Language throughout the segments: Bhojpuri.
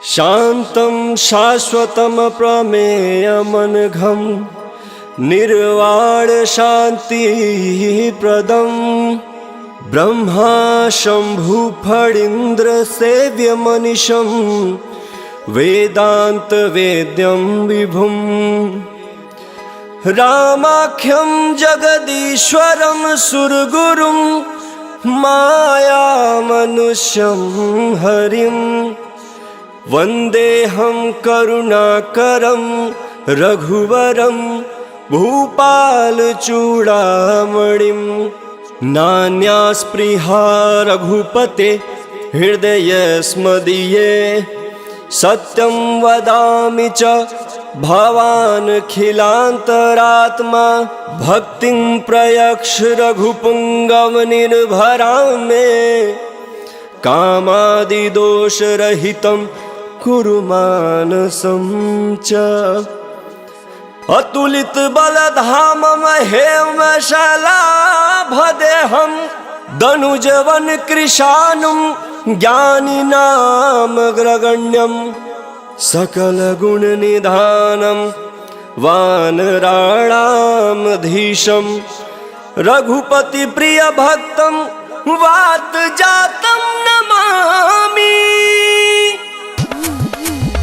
शान्तं शाश्वतं प्रमेयमनघं निर्वाणशान्तिप्रदं ब्रह्मा शम्भुफणीन्द्रसेव्यमनिशं वेदान्तवेद्यं विभुं रामाख्यं जगदीश्वरं सुरगुरुं मायामनुष्यं हरिं वन्देऽहं करुणाकरं रघुवरं भूपालचूडामणिं नान्यास्पृहा रघुपते हृदयस्मदीये सत्यं वदामि च भवानखिलान्तरात्मा भक्तिं प्रयक्ष रघुपुङ्गवनिर्भरां मे कामादिदोषरहितं कुरु मानसं च अतुलितबलधामं हेमशलाभदेहं दनुजवनकृशानुं ज्ञानिनामग्रगण्यं सकलगुणनिधानं वानराणामधीशं रघुपतिप्रियभक्तं वातजातं नमामि।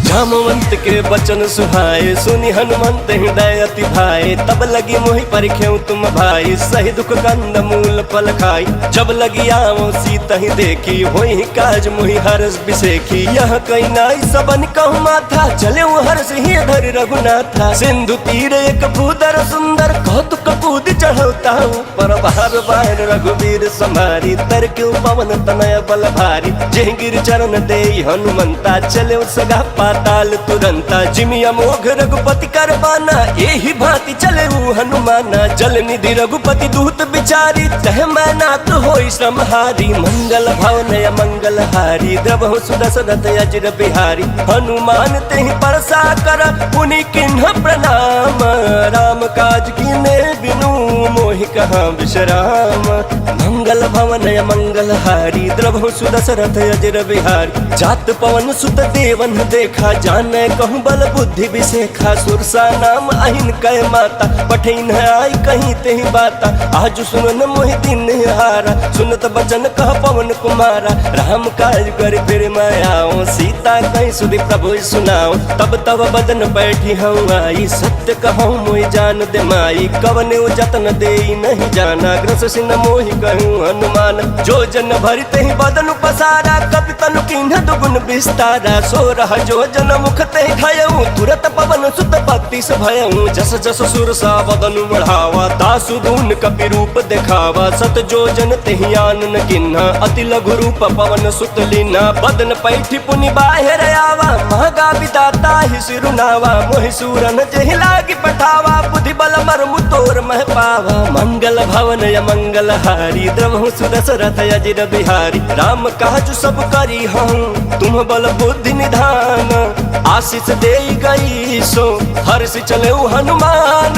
जामवंत के बचन सुहाए सुनि हनुमंत हृदय अति भाए तब लगी मोहि परिख्यऊ तुम भाई सही दुख कंद मूल फल खाई जब लगी आओ सीत ही देखी होई काज मोहि हरस बिसेखी यह कई नाई सबन कहु माथा चले हर्ष ही धर रघुनाथा सिंधु तीर एक भूदर सुंदर कौतुक कूद चढ़ौता पर बार बार रघुवीर संभारी तर क्यों पवन तनय बल भारी जय गिर चरण दे हनुमंता चले सगा पाताल तुरंता जिमि अमोघ रघुपति कर बाना एहि भांति चले हनुमाना जल निधि रघुपति दूत बिचारी तह मैनाक होई श्रमहारी मंगल भवनय मंगल हारी द्रवहु सुदशरथ अजिर बिहारी हनुमान तेहि परसा कर पुनि किन्ह प्रणाम राम काज कीने बिनु मोहि कहाँ विश्राम मंगल भवनय मंगल हारी द्रवहु सुदशरथ अजिर बिहारी जात पवन सुत देवन देखा जाने कहूँ बल बुद्धि विशेखा सुरसा नाम अहिन कह माता पठिन आई कहीं तेहि बाता आज सुनन मोहि दिन हारा सुनत बचन कह पवन कुमारा राम काज कर फिर मैं आओ सीता कहीं सुधि प्रभु सुनाओ तब तब बदन बैठी हूँ आई सत्य कहूँ मोहि जान दे माई कवने जतन दे नहीं जाना ग्रस सिन मोहि कहूँ हनुमान जो जन भरि तेहि बदन पसारा कपि तनु किन्ह दुगुन विस्तारा सो रह जो जन मुख ते खयऊ तुरत पवन सुत भक्ति से भयऊ जस जस सुर सा बदन बढ़ावा दासु दून कपि रूप दिखावा सत जो जन तेहि आनन किन्हा अति लघु रूप पवन सुत लीना बदन पैठी पुनि बाहिर आवा महगा विदाता ही सिरुनावा मोहि सूरन जेहि लागी पठावा बुद्धि बल मरमु तोर मह पावा मंगल भवन य मंगल हारी द्रवहु सुदशरथ अजिर बिहारी राम काज सब करी हूँ तुम बल बुद्धि निधान आशीष दे गई सो हर्ष चले हनुमान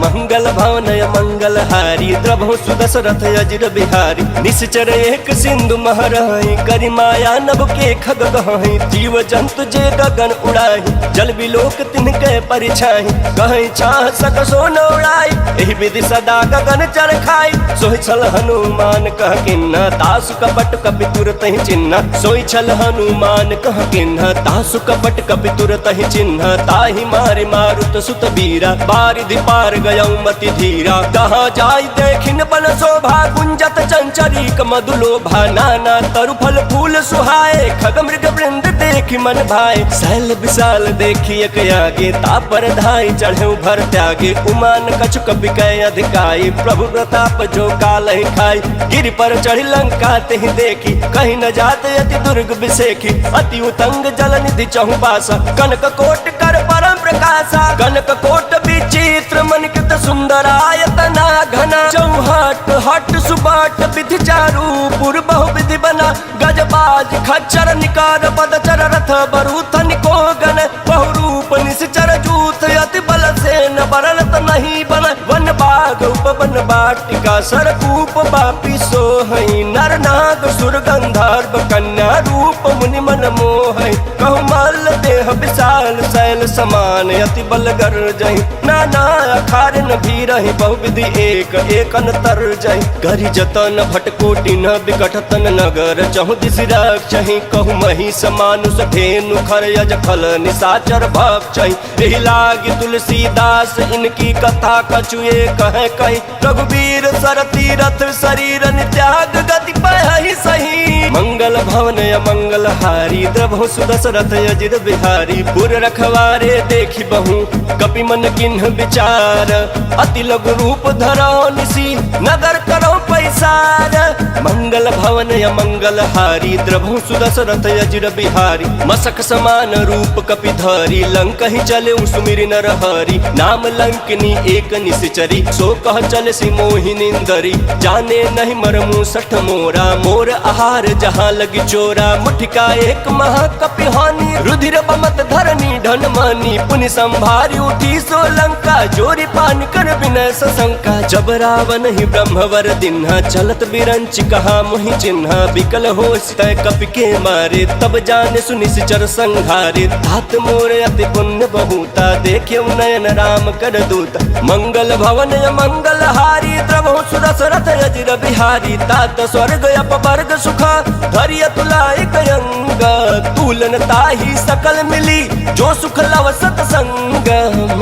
मंगल भवनय मंगल हारी द्रवहु सुदशरथ अजिर बिहारी निश्चर एक सिंधु महरहि करि माया नभ के खग गहि जीव जंतु जे गगन उड़ाहि जल बिलोक तिनके परिछाहि कहि छाह सक सो न उड़ाई एहि विधि सदा गगन चर खाई सोहि छल हनुमान कह किन्ना दासु कपट कपि तुरत ही चिन्ह सोहि छल हनुमान कह किन्ना दासु कपट कपि तुरत ही चिन्ह ताहि मारे मारुत सुत बीरा बारिधि पार गयऊ मति धीरा कहाँ जाय देखिन बन शोभा कुंजत चंचरीक मधुलोभा नाना तरु फल फूल सुहाए खग मृग वृंद देखि मन भाए शैल विशाल देखि एक आगे तापर धाई चढ़े भर त्यागे उमान कछु कपि कै अधिकाई प्रभु प्रताप जो काल ही खाई गिरि पर चढ़ी लंका तेहि देखी कहीं न जाते अति दुर्ग बिसेखी अति उतंग जल निधि चहु पासा कनक कोट कर परम प्रकाशा कनक कोट विचित्र मनकित सुंदरायतना घना चौहट हट सुबाट विधि चारु पुर बहु विधि बना गजबाज खच्चर निकार पदचर रथ बरूथ निको गण बहुरूप निश्चर जूथ अति बल से न बरलत नहीं बन वन बाग उपवन बाटिका सरकूप बापी सोहई नर नाग सुर गंधर्व कन्या रूप मुनि मन मोहई कहु मल देह विशाल शैल समान अति बलगर जही नाना अखार न भी रही बहुविधि एक एक अंतर जही करी जतन भटकोटि न विकटतन नगर चहु दिस रक्षहि कहु मही समानुष धेनु खर यज खल निशाचर भक्षहि एहि लागी तुलसीदास इनकी कथा कछुए कहे कही रघुवीर सर तीरथ शरीर त्याग गति पहि सही मंगल भवन मंगल हारी द्रभु सुदशरथ अजिर बिहारी पुर रखवारे देखी बहु कपि मन किन्ह विचार अति लघु रूप धरो निसी नगर करो पैसार मंगल भवन मंगल हारी द्रभु सुदशरथ अजिर बिहारी मसक समान रूप कपि धरी लंक ही चले सुमिर नर हरि नाम लंकनी एक निश्चरी सो कह चल सी मोहिनिंदरी जाने नहीं मरमु सठ मोरा मोर आहार जहाँ लगी चोरा मुठिका एक महाकपि हानि रुधिर बमत धरनी धन मानी पुनि संभारी उठी सो लंका जोरी पान कर विनय सशंका जब रावण ही ब्रह्मवर दिन्हा चलत बिरंच कहा मोहि चिन्हा विकल हो तय कपि के मारे तब जाने सुनिश्चर संघारे तात मोर अति पुण्य बहुता देखे नयन राम कर दूत मंगल भवन मंगल हारी द्रवहु सुदशरथ अजिर बिहारी तात स्वर्ग अपवर्ग सुखा धरिय तुलाई कयंग तूलन ताही सकल मिली जो सुख लव सतसंग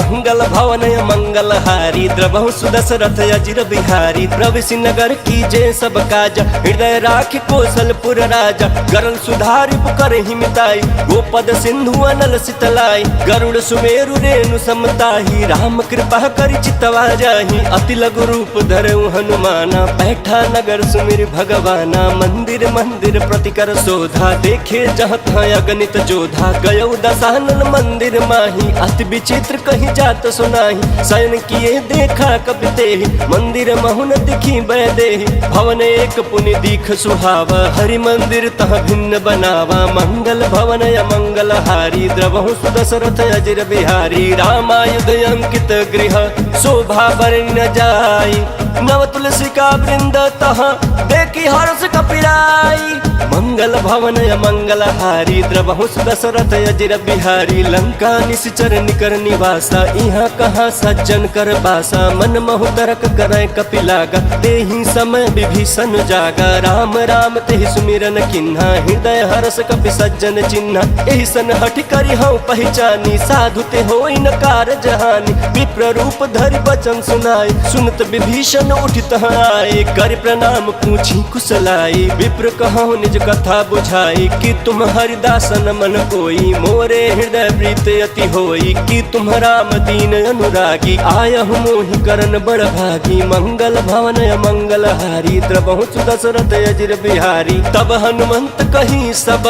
मंगल भवन मंगल हारी द्रवहु सुदशरथ अजिर बिहारी प्रविशि नगर की जय सब काज हृदय राख कौशलपुर राजा गरल सुधारि पुकर हिमिताई गोपद सिंधु अनल सितलाई गरुड़ सुमेरु रेणु समताही राम कृपा कर चितवा जाही अति लघु रूप धरऊ हनुमाना बैठा नगर सुमिर भगवाना मंदिर मंदिर प्रतिकर शोधा देखे जहाँ तहाँ अगणित जोधा गयौ दशानन मंदिर माही अति विचित्र कहीं जात सुनाही शयन किए देखा कपि तेहि मंदिर महुन दिखी बैदेहि भवन एक पुनि दीख सुहावा हरि मंदिर तह भिन्न बनावा मंगल भवन मंगल हारी द्रवहु सुदशरथ अजिर बिहारी रामायुध अंकित गृह शोभा बरन जाई नव तुलसी का वृंद तहाँ देखी हर्ष कपिराई मंगल भवन मंगल हारी द्रवहु सुदशरथ अजिर बिहारी लंका निश्चर निकर निवासा यहाँ कहाँ सज्जन कर बासा मन महु तरक करे कपि लागा तेहि समय विभीषण जागा राम राम तेहि सुमिरन किन्हा हृदय हर्ष कपि सज्जन चिन्हा एहि सन हठि करि हऊँ पहचानी साधु ते होई न कारज हानि विप्र रूप धरि वचन सुनाई सुनत विभीषण उठित आए कर प्रणाम पूछी कुशलाई विप्र कहूँ निज कथा बुझाई कि तुम हरिदासन मन कोई मोरे हृदय प्रीत अति होई कि तुम राम दीन अनुरागी आयहु मोहि करन बड़ भागी मंगल भवन मंगल हारी द्रवहु सुदशरथ अजिर बिहारी तब हनुमंत कही सब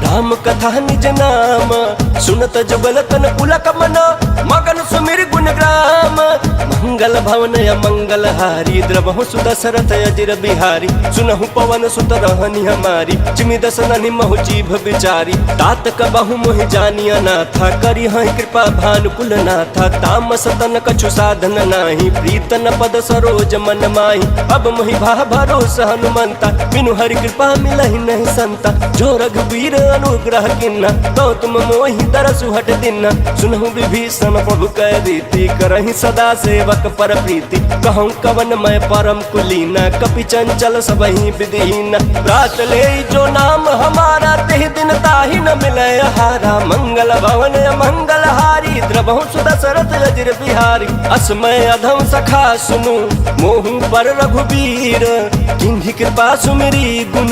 राम कथा निज नाम सुनत जुगल तन पुलक मन मगन सुमिर गुण ग्राम मंगल भवन मंगल हारी द्रवहु सुदशरथ अजिर बिहारी सुनहु पवन सुत रहनी हमारी चिमि दसननि महु जीभ बिचारी तात कबहु मोहि जानिया नाथा करी हहि कृपा भानुकुल नाथा तामस तन कछु साधन नाही प्रीतन पद सरोज मन माही अब मोहि भा भरोसा हनुमंता बिनु हरि कृपा मिलहि नहीं संता जो रघुवीर अनुग्रह किन्ना तो तुम मोहि तरसु हट दिन्ना सुनहु विभीषण प्रभु कह रीति करहि सदा सेवक पर प्रीति कहूँ कवन मैं परम कुलीना कपि चंचल सबहि विधिहीन रात ले जो नाम हमारा तेहि दिन ताहि न मिले हारा मंगल भवन मंगल हारी द्रवहु सुदशरथ अजिर बिहारी असमय अधम सखा सुनु मोहु पर रघुवीर किन्हि कृपा सुमिरी गुण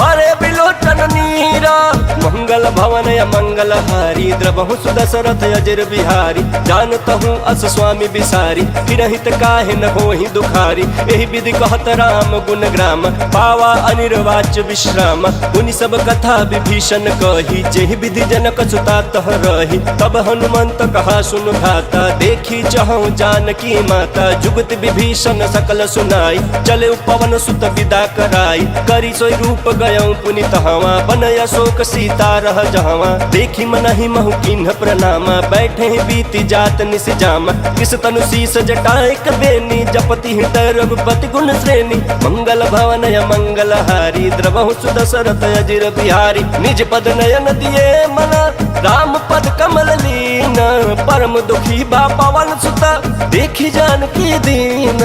बरे बिलोचन नीरा मंगल भवन मंगल हारी द्रवहु सुदशरथ अजिर बिहारी जानतहु अस स्वामी बिसारी फिरहित काहे न होहि दुखारी एहि विधि कहत राम गुण ग्राम पावा अनिर्वाच विश्राम मुनि सब कथा विभीषण कही जेहि विधि जनक सुता तह रही तब हनुमंत कहा सुन भाता देखी चहु जानकी माता जुगत विभीषण सकल सुनाई चले पवन सुत विदा कराई करी सोई रूप गयऊँ पुनि तहवा बनय अशोक सीता रह जहवा देखी मनहि महु किन्ह प्रणामा बैठे बीती जात निस जामा किस तनु शीस जटाएक बेनी जपति हृदय रघुपति गुण श्रेणी मंगल भवन मंगल हारी द्रवहु सुदशरथ अजिर बिहारी निज पद नयन दिए मन राम पद परम दुखी बा पवन सुत देखी जानकी दीन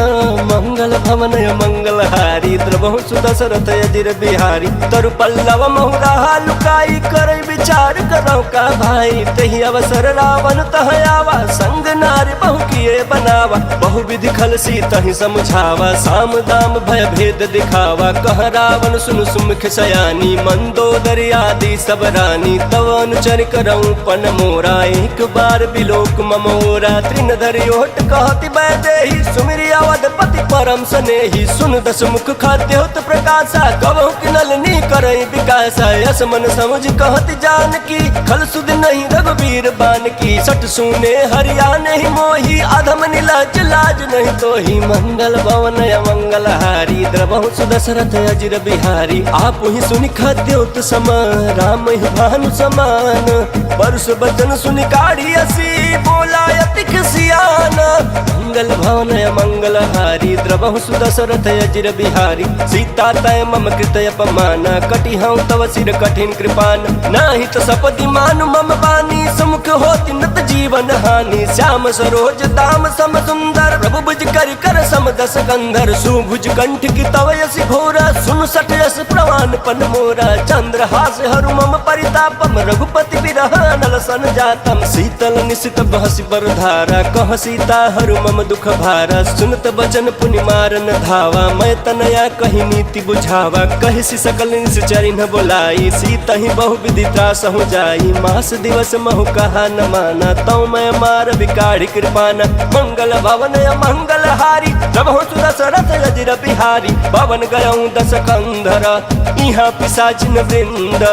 मंगल भवन मंगल हारी द्रवहु सुदशरथ अजिर बिहारी तरु पल्लव महुरा लुकाई कर विचार करो का भाई तही अवसर रावण तह आवा संग नारी बहु किए बनावा बहु विधि खल सी तही समझावा साम दाम भय भेद दिखावा कह रावण सुन सुमुख सयानी मंदोदरी आदि सब रानी तव अनुचर करऊं पन मोरा एक बार बिलोक ममोरा तृण धरि ओट कहति बैदेही सुमिरि अवधपति परम सनेही सुन दस मुख खाद्योत प्रकाशा कबहु किनलनी करई विकासा यस मन समझ कहति जानकी खल सुध नहीं रघुबीर बान की सट सुने हरियाणे ही मोही अधम नीलाज लाज नहीं तो ही मंगल भवन मंगल हारी द्रवहु सुदशरथ अजिर बिहारी आप ही सुनि खाद्योत सम राम ही भानु समान परस बचन सुनि काढ़ी असी बोला अति खिसियान मंगल भवन मंगल हारी द्रवहु सुदशरथ अजिर बिहारी सीता तय मम कृत अपमान कटि हूँ तव सिर कठिन कृपान नाही तो सपदि मानु मम बानी समुख होति नत जीवन हानि श्याम सरोज दाम सम सुंदर प्रभु भुज कर सम दस कंधर सुभुज कंठ की तव यसी घोरा सुन सठ यस प्रवान पन मोरा चंद्र हास हरु मम परितापम रघुपति बिरह नल सन जातम शीतल निशित बहसी बर धारा कह सीता हरु मम दुख भारा सुनत बचन पुनि मारन धावा मैं तनया कही नीति बुझावा कहि सी सकल निश्चरि न बोलाई सीता ही बहु विधि त्रास हो जाई मास दिवस महु कहा न माना तव मैं मार विकाढ़ी कृपाना मंगल भवन मंगल हारी प्रभु सुदशरथ अजिर बिहारी पवन गयऊं दस कंधर इहाँ पिशाचिन वृंद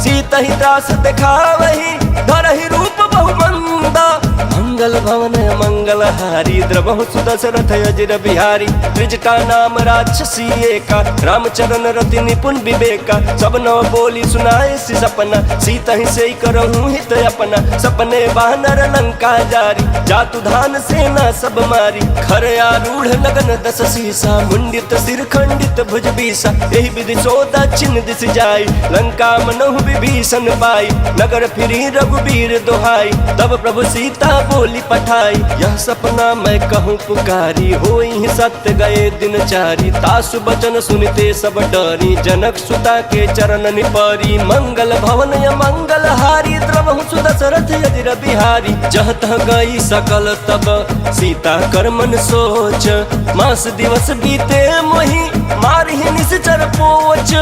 सीता ही त्रास दिखावही धरहि रूप बहु मंदा मंगल भवन मंगल हारी द्रवहु सुदशरथ अजिर बिहारी त्रिजटा नाम राक्षसी एका रामचरण रति निपुण विवेका सब नव बोली सुनाए सी सपना सीता ही से करहूँ हित अपना सपने वानर लंका जारी जातु धान सेना सब मारी खर आरूढ़ लगन दस सीसा मुंडित सिर खंडित भुज बीसा यही विधि सोदा छिन्न दिस जाई लंका मनहु विभीषण पाई नगर फिरी रघुबीर दोहाई तब प्रभु सीता बोली पठाई यह सपना मैं कहूँ पुकारी होई सत्य गए दिन चारी तासु बचन सुनते सब डरी जनक सुता के चरण निपरी मंगल भवन मंगल हारी द्रवहु सुदशरथ अजिर बिहारी जह तह गई सकल तब सीता कर मन सोच मास दिवस बीते मोही मारी निश्चर पोच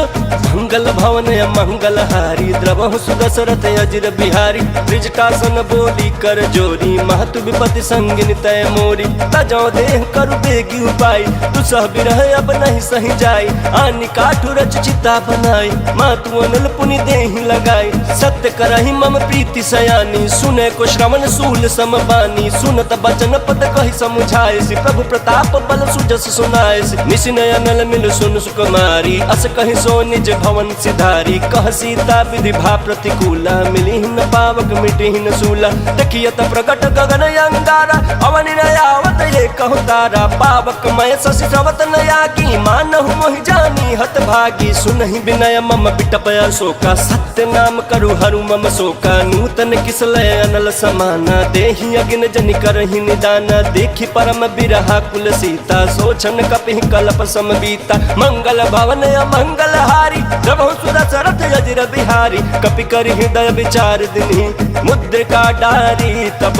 मंगल भवन मंगल हारी द्रवहु सुदशरथ अजिर बिहारी त्रिजटासन बोली कर जोरी महतु विपति संगिन तय मोरी तजो देह करु बेगी उपाय तू सह बिरह अब नहीं सही जाई आनी काठु रच चिता बनाई मातु अनल पुनि देहि लगाई सत्य करहि मम प्रीति सयानी सुने को श्रवण सूल समबानी सुनत बचन पद कहि समुझाए सि प्रभु प्रताप बल सुजस सुनाए सि निसिनय अनल मिल सुन सुकुमारी अस कहि सो निज भवन सिधारी कह सीता विधि भा प्रतिकूला मिली न पावक मिटि न सूला तकियत प्रकट गगन अंगारा अवनि नयावत ये कहु तारा पावक मय शशि श्रवत नया की मानहु मोहि जानी हत भागी सुनहि विनय मम बिटपय शोका सत्य नाम करु हरु मम शोका नूतन किसलय अनल समाना देहि अगिन जनि करहि निदाना देखि परम बिरहा कुल सीता सोचन कपिहि कल्प समबीता मंगल भवन मंगल हारी प्रभु सुदशरथ अजिर बिहारी कपि करि हृदय विचार दिनहि मुद्रिका डारी तब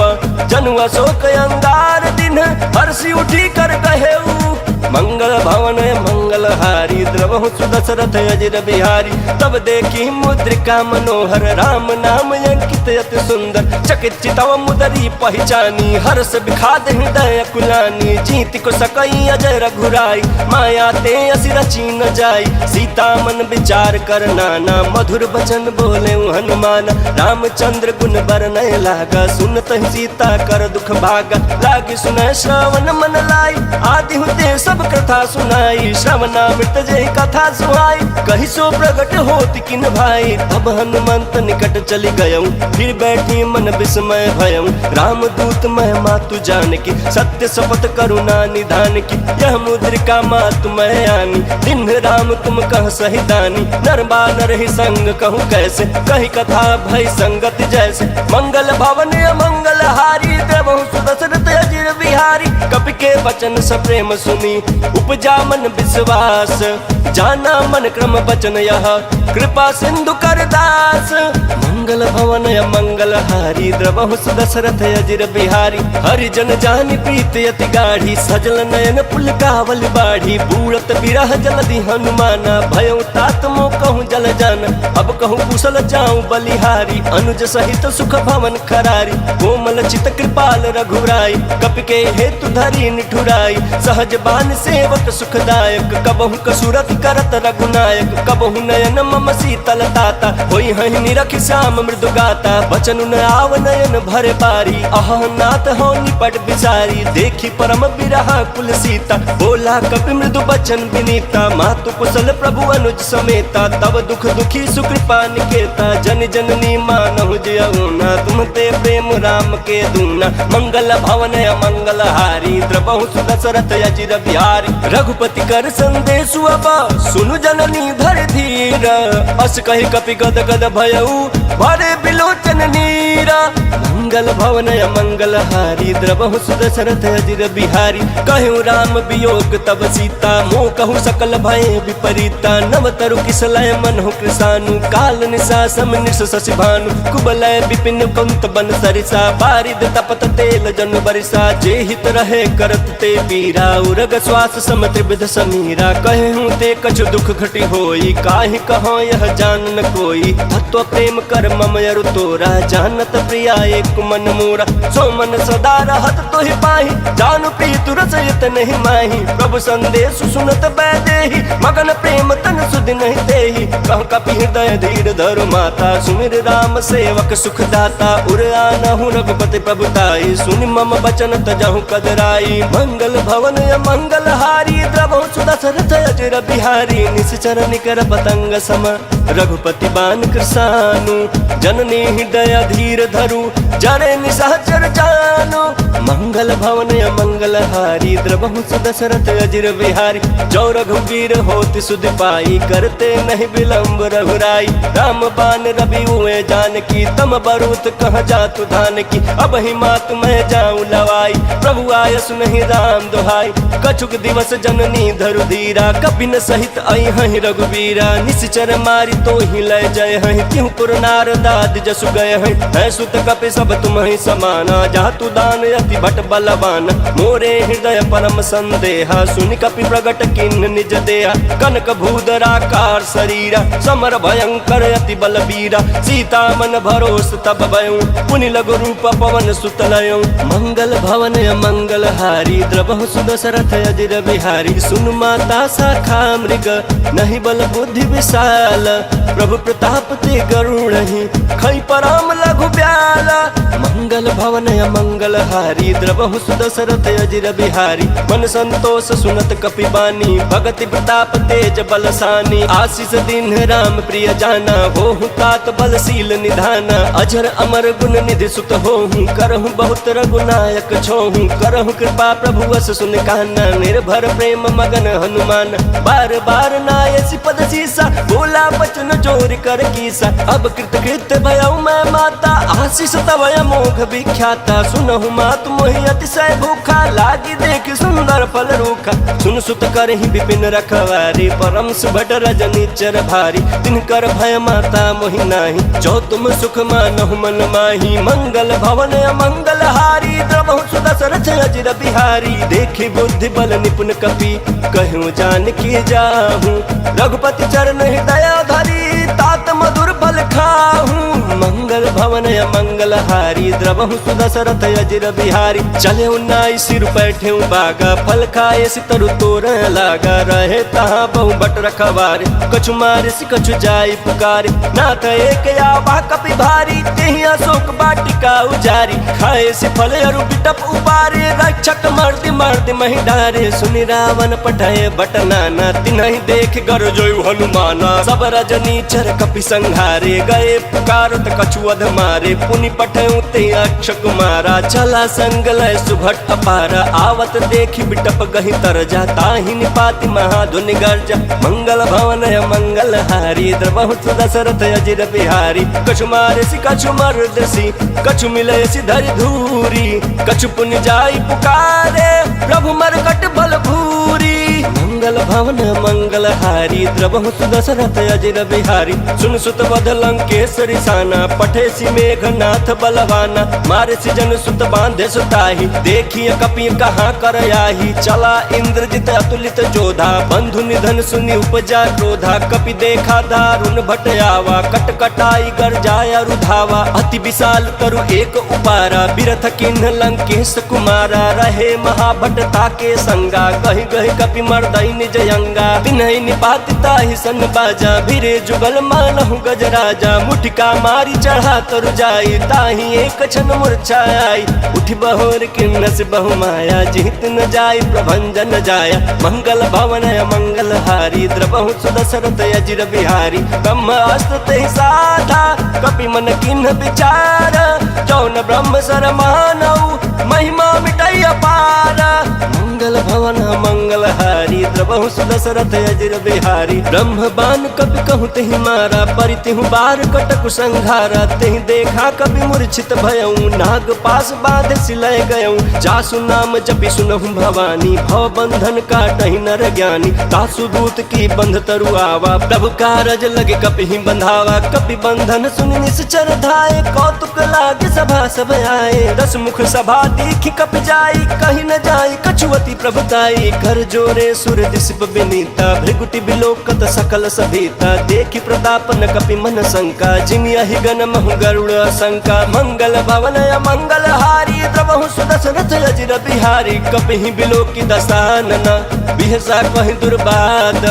जनु अशोक अंगार दिन हर्षि उठी कर कहेऊ मंगल भवन मंगल हारी द्रवहु सुदशरथ अजिर बिहारी तब देखी मुद्रिका मनोहर राम नाम अंकित अति सुंदर चकित चितव मुदरी पहचानी हर्ष विखाद हृदय कुलानी जीत को सकई अजय रघुराई माया ते असि रची न जाई सीता मन विचार कर नाना मधुर वचन बोले हनुमान रामचंद्र गुण बरनय लागा सुनत सीता कर दुख भागा लागी सुनय श्रवण मन लाई आदि हुते सब कथा सुनाई, श्रवणामृत जय कथा सुहाई। कही सो प्रगट होत किन भाई, तब हनुमंत निकट चली गयऊं, फिर बैठी मन विस्मय भयऊं। राम दूत महिमा तु जान की, सत्य शपथ करुणा निधान की। यह मुद्रिका मातु मैं आनी, दिन राम तुम कह सही दानी। नर बानर ही संग कहूँ कैसे, कही कथा भई संगत जैसे। मंगल भवन अमंगल हारी, देवहु सुदशरथ अजिर बिहारी। कपि के वचन सप्रेम सुनी, उपजा मन विश्वास। जाना मन क्रम वचन यह, कृपा सिंधु कर दास। मंगल भवन अमंगल हारी, द्रवहु सुदशरथ अजिर बिहारी। हरिजन जानि प्रीति अति गाढ़ी, सजल नयन पुलकावल बाढ़ी। बूढ़त बिरह जलधि हनुमाना, भयउ तात मोह कहूँ जल जाना। अब कहूँ कुशल जाऊँ बलिहारी, अनुज सहित सुख भवन खरारी। कोमल चित कृपाल रघुराई, कपि के हेतु धरी निठुराई। सहज बान सेवक सुखदायक, कबहु कसुरत करत रघुनायक। कबहु नयन मम शीतल ताता, होई हहि निरखि श्याम मृदु गाता। बचन न आव नयन भरे पारी, अह नाथ हो निपट बिसारी। देखी परम बिरहा कुल सीता, बोला कपि मृदु बचन विनीता। मातु कुशल प्रभु अनुज समेता, तब दुख दुखी सुकृपा निकेता। जन जननी मानहु जयउना, तुम ते प्रेम राम के दूना। मंगल भवन अमंगल हारी, द्रवहु सुदशरथ अजिर बिहारी। रघुपति कर संदेश अब, सुनु जननी धर धीर। अस कहि कपि गद गद भयउ, भरे बिलोचन नीरा। मंगल भवन अमंगल हारी, द्रवहु सुदशरथ अजिर बिहारी। कहु राम वियोग तब सीता, मोह कहु सकल भय विपरीता। नव तरु किसलय मनहु कृसानु, काल निशा सम निश शशि भानु। कुबलय विपिन कुंत बन सरिसा, बारिद तपत तेल जन बरिसा। जे हित रहे करत ते पीरा, उरग श्वास सम त्रिविध समीरा। कहूँ ते कछु दुख घटी होई, काहि कहो यह जान न कोई। तत्व प्रेम कर मम अरु तोरा, जानत प्रिया एक मन मोरा। सो मन सदा रहत तोहि पाहि, जानु प्रीतु रसयत नहीं माही। प्रभु संदेश सुनत बैदेहि, मगन प्रेम तन सुध नहीं देहि। कह कपि हृदय धीर धरु माता, सुमिर राम सेवक सुख दाता। उर आनहु रघुपति प्रभुताई, सुनि मम बचन तजहु कदराई। मंगल भवन अमंगल हारी, द्रवहु सुदशरथ अजिर बिहारी। निश्चर निकर पतंग सम, रघुपति बान कृसानु। जननी हृदय धीर धरु, जरे निशाचर जानु। मंगल भवन अमंगल हारी, द्रवहु सुदशरथ अजिर बिहारी। जो रघुवीर होति सुध पाई, करते नहीं विलंब रघुराई। राम बान रवि हुए जानकी, तम बरूत कह जातु धान की। अब ही मात मैं जाऊं लवाई, प्रभु आय सुनहि राम दोहाई। कछुक दिवस जननी धरु धीरा, कपिन सहित आई हहि रघुवीरा। निश्चर मारी तो ही लय जय हहि, क्यों पुर नारदाद जसु गए हहि। है सुत कपि सब तुम ही समाना, जातु दान अति भट बलवान। मोरे हृदय परम संदेहा, सुनि कपि प्रगट किन्न निज देहा। कनक भूधराकार शरीरा, समर भयंकर अति बलबीरा। सीता मन भरोस तब भयऊं, पुनि लघु रूप पवन सुत लयऊं। मंगल भवन अमंगल हारी, द्रवहु सुदशरथ अजिर बिहारी। सुनु माता शाखा मृग, नहीं बल बुद्धि विशाल। प्रभु प्रताप ते गरुणहि, खै परम लघु ब्याल। मंगल भवन अमंगल हारी, द्रवहु सुदशरथ अजिर बिहारी। मन संतोष सुनत कपि बानी, भगति प्रताप तेज बलसानी। आशीष दीन राम प्रिय जाना, होहु तात बलशील निधाना। अजर अमर गुण निधि सुत होहु, करहु बहुत रघुनायक छोहु। करहु कृपा प्रभु अस सुन काना, निर्भर प्रेम मगन हनुमान। बार बार नायसि पद सीसा, बोला बचन जोर कर कीसा। अब कृत कृत भयउ मैं माता, आशीष तव अमोघ विख्याता। सुनहु मात मोहि अतिशय भूखा, लागी देख सुंदर फल रूखा। सुन सुत करहि विपिन रखवारी, परम सुभट रजनीचर भारी। तिनकर भय माता मोहि नाही, जो तुम सुख मानहु मन माही। मंगल भवन अमंगल हारी, द्रवहु सुदशरथ अजिर बिहारी। देखी बुद्धि बल निपुण कपि, कहूँ जानकी जाहू। रघुपति चरण हृदय धरी, तात मधुर फल खाहू। मंगल भवन अमंगल हारी, द्रवहु सुदशरथ अजिर बिहारी। चले उन्नाई सिर बैठे बागा, फल खाए सितरु तोर लागा। रहे तहाँ बहु बट रखवारे, कछु मारिस कछु जाई पुकारे। नाथ एक आवा कपि भारी, तेहि अशोक बाटिका का उजारी, खाए से फल अरु बिटप उबारे, रक्षक मर्द मही डारे। सुनि रावण पठाए बटनाना, तिन्हि देख गरजोयु हनुमाना। सब रजनी चर कपि संहारे, गए पुकारत कछुअध मारे। पुनि पठयु ते अक्ष कुमारा, चला संग लय सुभट अपारा। आवत देखि बिटप गहि तरजा, ताहि निपाति महाधुनि गर्जा। मंगल भवन मंगल हारी, द्रवहु दशरथ अजिर बिहारी। कछु मारेसी कछु मर्दसी, कछु मिलयसी धरि धूरी। कछु पुनि जाई पुकारे, प्रभु मरकट बल भूरी। मंगल भवन मंगल हारी, द्रवहु दशरथ अजिर बिहारी। सुन सुत वध लंकेश्वरी साना, पठेसी मेघनाथ बलवाना। मारेसी जन सुत बांधे सुताही, देखिए कपि कहाँ कर आही। चला इंद्रजित अतुलित जोधा, बंधु निधन सुनि उपजा क्रोधा। कपि देखा दारुण भट आवा, कट कटाई गर्जाया रुधावा। अति विशाल तरु एक उपारा, बिरथ किन्ह लंकेश कुमारा। रहे महाभट ताके संगा, गहि गहि कपि मर्दई निज अंगा। तिन्हि निपाति ताहि सन बाजा, भिरे जुगल मानहु गजराजा। मुठिका मारी चढ़ा तरु जाई, ताहि एक क्षण मूर्छा आई। उठि बहोर किन्ह से बहु माया, जीत न जाई प्रभंजन जाया। मंगल भवन मंगल हारी, द्रवहु दशरथ अजिर बिहारी। ब्रह्मास्त्र तेहि साधा, कपि मन किन्ह विचार। जौन ब्रह्म सर मानऊ, महिमा मिटई अपार। मंगल भवन मंगल हारी, द्रवहु दशरथ अजिर बिहारी। ब्रह्म बान कपि कहु तेहि मारा, परितिहु बार कटकु संघारा। तेहि देखा कपि मूर्छित भयऊ, नाग पास बांध सिलय गयऊ। जासु नाम जपि सुनहु भवानी, भव बंधन काटहि नर ज्ञानी। तासु दूत की बंध तरु आवा, प्रभु कारज लगे कपि ही बंधावा। कपि बंधन सुनि निश्चर धाये, कौतुक लागे सभा सब आए। दस मुख सभा देखि कपि जाई, कहीं न जाई कछुअति प्रभुताई। कर जोरे सुर दिसप विनीता, भृगुटि बिलोकत सकल सभीता। देखि प्रताप न कपि मन शंका, जिमियहि गण महु गरुड़ शंका। मंगल भवन मंगल हारी, द्रवहु दशरथ अजिर बिहारी। कपि ही बिलोकि दसानना, बिहसा कहि दुर्बाद।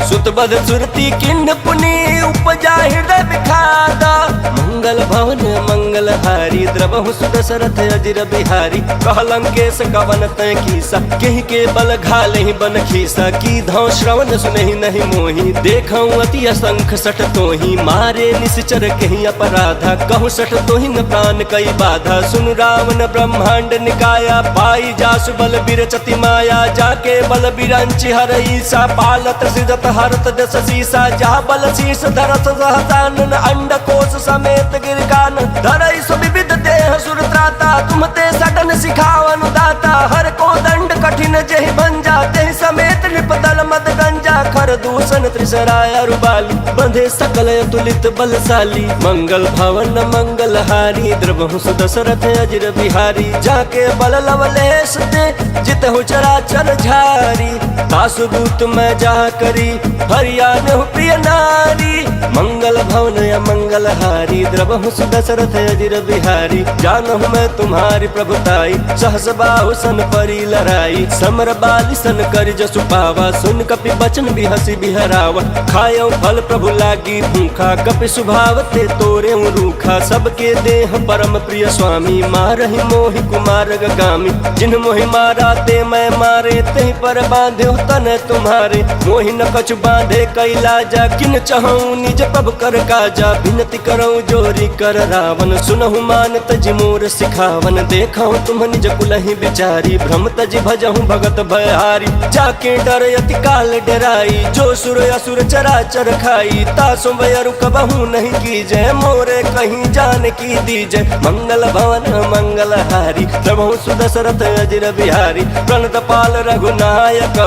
सुतबद सुरति किन्ह पुनि, उपजा हृदय विखाद। मंगल भवन मंगल हारी, द्रवहु दशरथ अजिर बिहारी। कहलं केस कवन तय कीसा, केहि के बल घालेहि बन खीसा। की धौ श्रवण सुनहि नहीं मोहि, देखऊं अति असंख सठ तोहि। मारे निश्चर केहि अपराधा, कहूँ सठ तोहि न प्राण कई बाधा। सुन रावण ब्रह्मांड निकाया, पाई जासु बल बिरचति माया। जाके बल बिरंचि हर ईसा, पालत सृजत हरत दस सीसा। जा बल शीस धरत सहसानन, अंड कोश समेत गिरकान। धरई सुविविध देह सुर त्राता, तुम ते सडन सिखावन दाता। हर को दंड कठिन जेहि भंजा, तेहि समेत निपदल मद गंजा। खर दूषण त्रिसराय अरुबाली, बंधे सकल अतुलित बलशाली। मंगल भवन मंगल हारी, द्रवहु दशरथ अजिर बिहारी। जाके बल लवलेश ते, जितहु चराचर झारी। तासु दूत मैं जा करी, हरियाणहु प्रिय नारी। मंगल भवन मंगल हारी, द्रवहु दशरथ अजिर बिहारी। जानहु मैं तुम्हारी प्रभुताई, सहस बाहु सन परी लड़ाई। समर बाली सन कर जसु पावा, सुन कपि बचन बिहसी बिहरावा। खायो फल प्रभु लागी भूखा, कपि स्वभाव ते तोरे रूखा। सबके देह परम प्रिय स्वामी, मारहि मोहि कुमार गामी। जिन मोहि मारा ते मैं मारे, तेहि पर बांधे तन तुम्हारे। मोहि न कछु बांधे कैलाजा, किन चहऊं निज प्रभु कर काजा। विनती करऊं जोरी कर रावण, सुनहु मान तजि मोर सिखावन। देखऊं तुम निज कुलहि बिचारी, भ्रम तजि भजहु भगत भयहारी। जाके डर अति काल डराई, जो सुर असुर चराचर खाई। तासु वयरु कबहु नहीं कीजय, मोरे कहीं जान की दीजय। मंगल भवन मंगल हारी, द्रवहु दशरथ अजिर बिहारी। प्रणत पाल रघुनायक,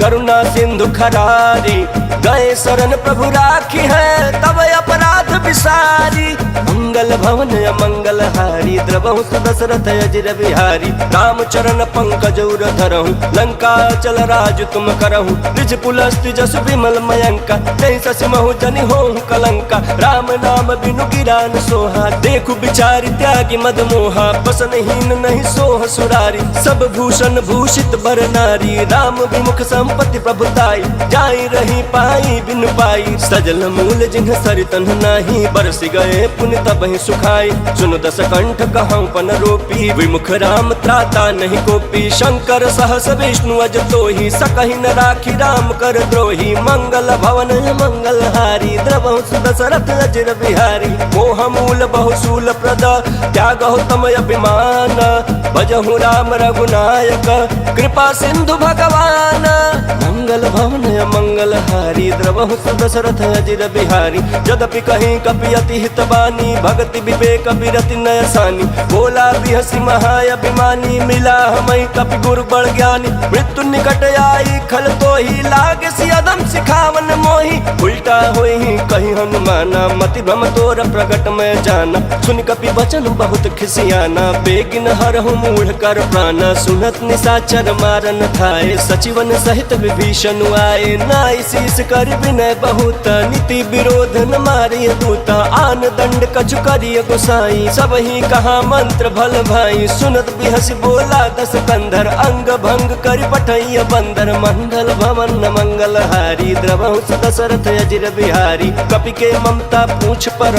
करुणा सिंधु खरारी। गए शरण प्रभु राखी है, तब अपराध विसारी। मंगल भवन मंगल हारी, द्रवहु दशरथ अजिर बिहारी। राम चरण पंकज उर धरहु, लंका चल राज तुम करहु। निज पुलस्त्य जस जसु विमल मयंका नहीं सस महु जनि हो कलंका राम नाम बिनु गिरान सोहा देखु बिचारी त्यागी मद मोहा बसनहीन नहीं सोह सुरारी सब भूषण भूषित बर नारी राम विमुख संपत्ति प्रभुताई जाई रही पाई बिन पाई सजल मूल जिन्ह सरितन नाही बरस गए पुण्य तबहि सुखाई सुन दस कंठ कहूँ पन रोपी विमुख राम त्राता नहीं कोपी शंकर सहस विष्णु अज तोहि सकहि न राखी राम कर द्रोही मंगल भवन मंगल हारी द्रवहु दशरथ अजर बिहारी मोह मूल बहुशूल प्रद त्यागहु तम अभिमान भजहु राम रघुनायक कृपा सिंधु भगवान मंगल भवन मंगल हारी द्रवहु दशरथ अजर बिहारी यद्यपि कहीं कपि अति हितबानी भक्ति विवेक विरति नयसानी बोला बिहसी महाअभिमानी मिला हमें कपि गुरु बड़ ज्ञानी मृत्यु निकट आई खल तो ही लागे सियदम सिखावन मोही उल्टा होई कहीं हनुमाना मति भ्रम तोर प्रगट में जाना सुन कपि वचन बहुत खिसियाना बेगिन हरहु मूढ़ कर प्राणा सुनत निशाचर मारन थाए सचिवन सहित विभीषण आए नाई शीस कर विनय बहुत नीति विरोध न मारिय दूता आन दंड कछु करिय गोसाई सब ही कहा मंत्र भल भाई सुनत बिहसी बोला दस कंधर अंग भंग कर पठैय बंदर मंगल भवन मंगल हारी द्रवहु दशरथ अजर बिहारी कपि के ममता पूछ पर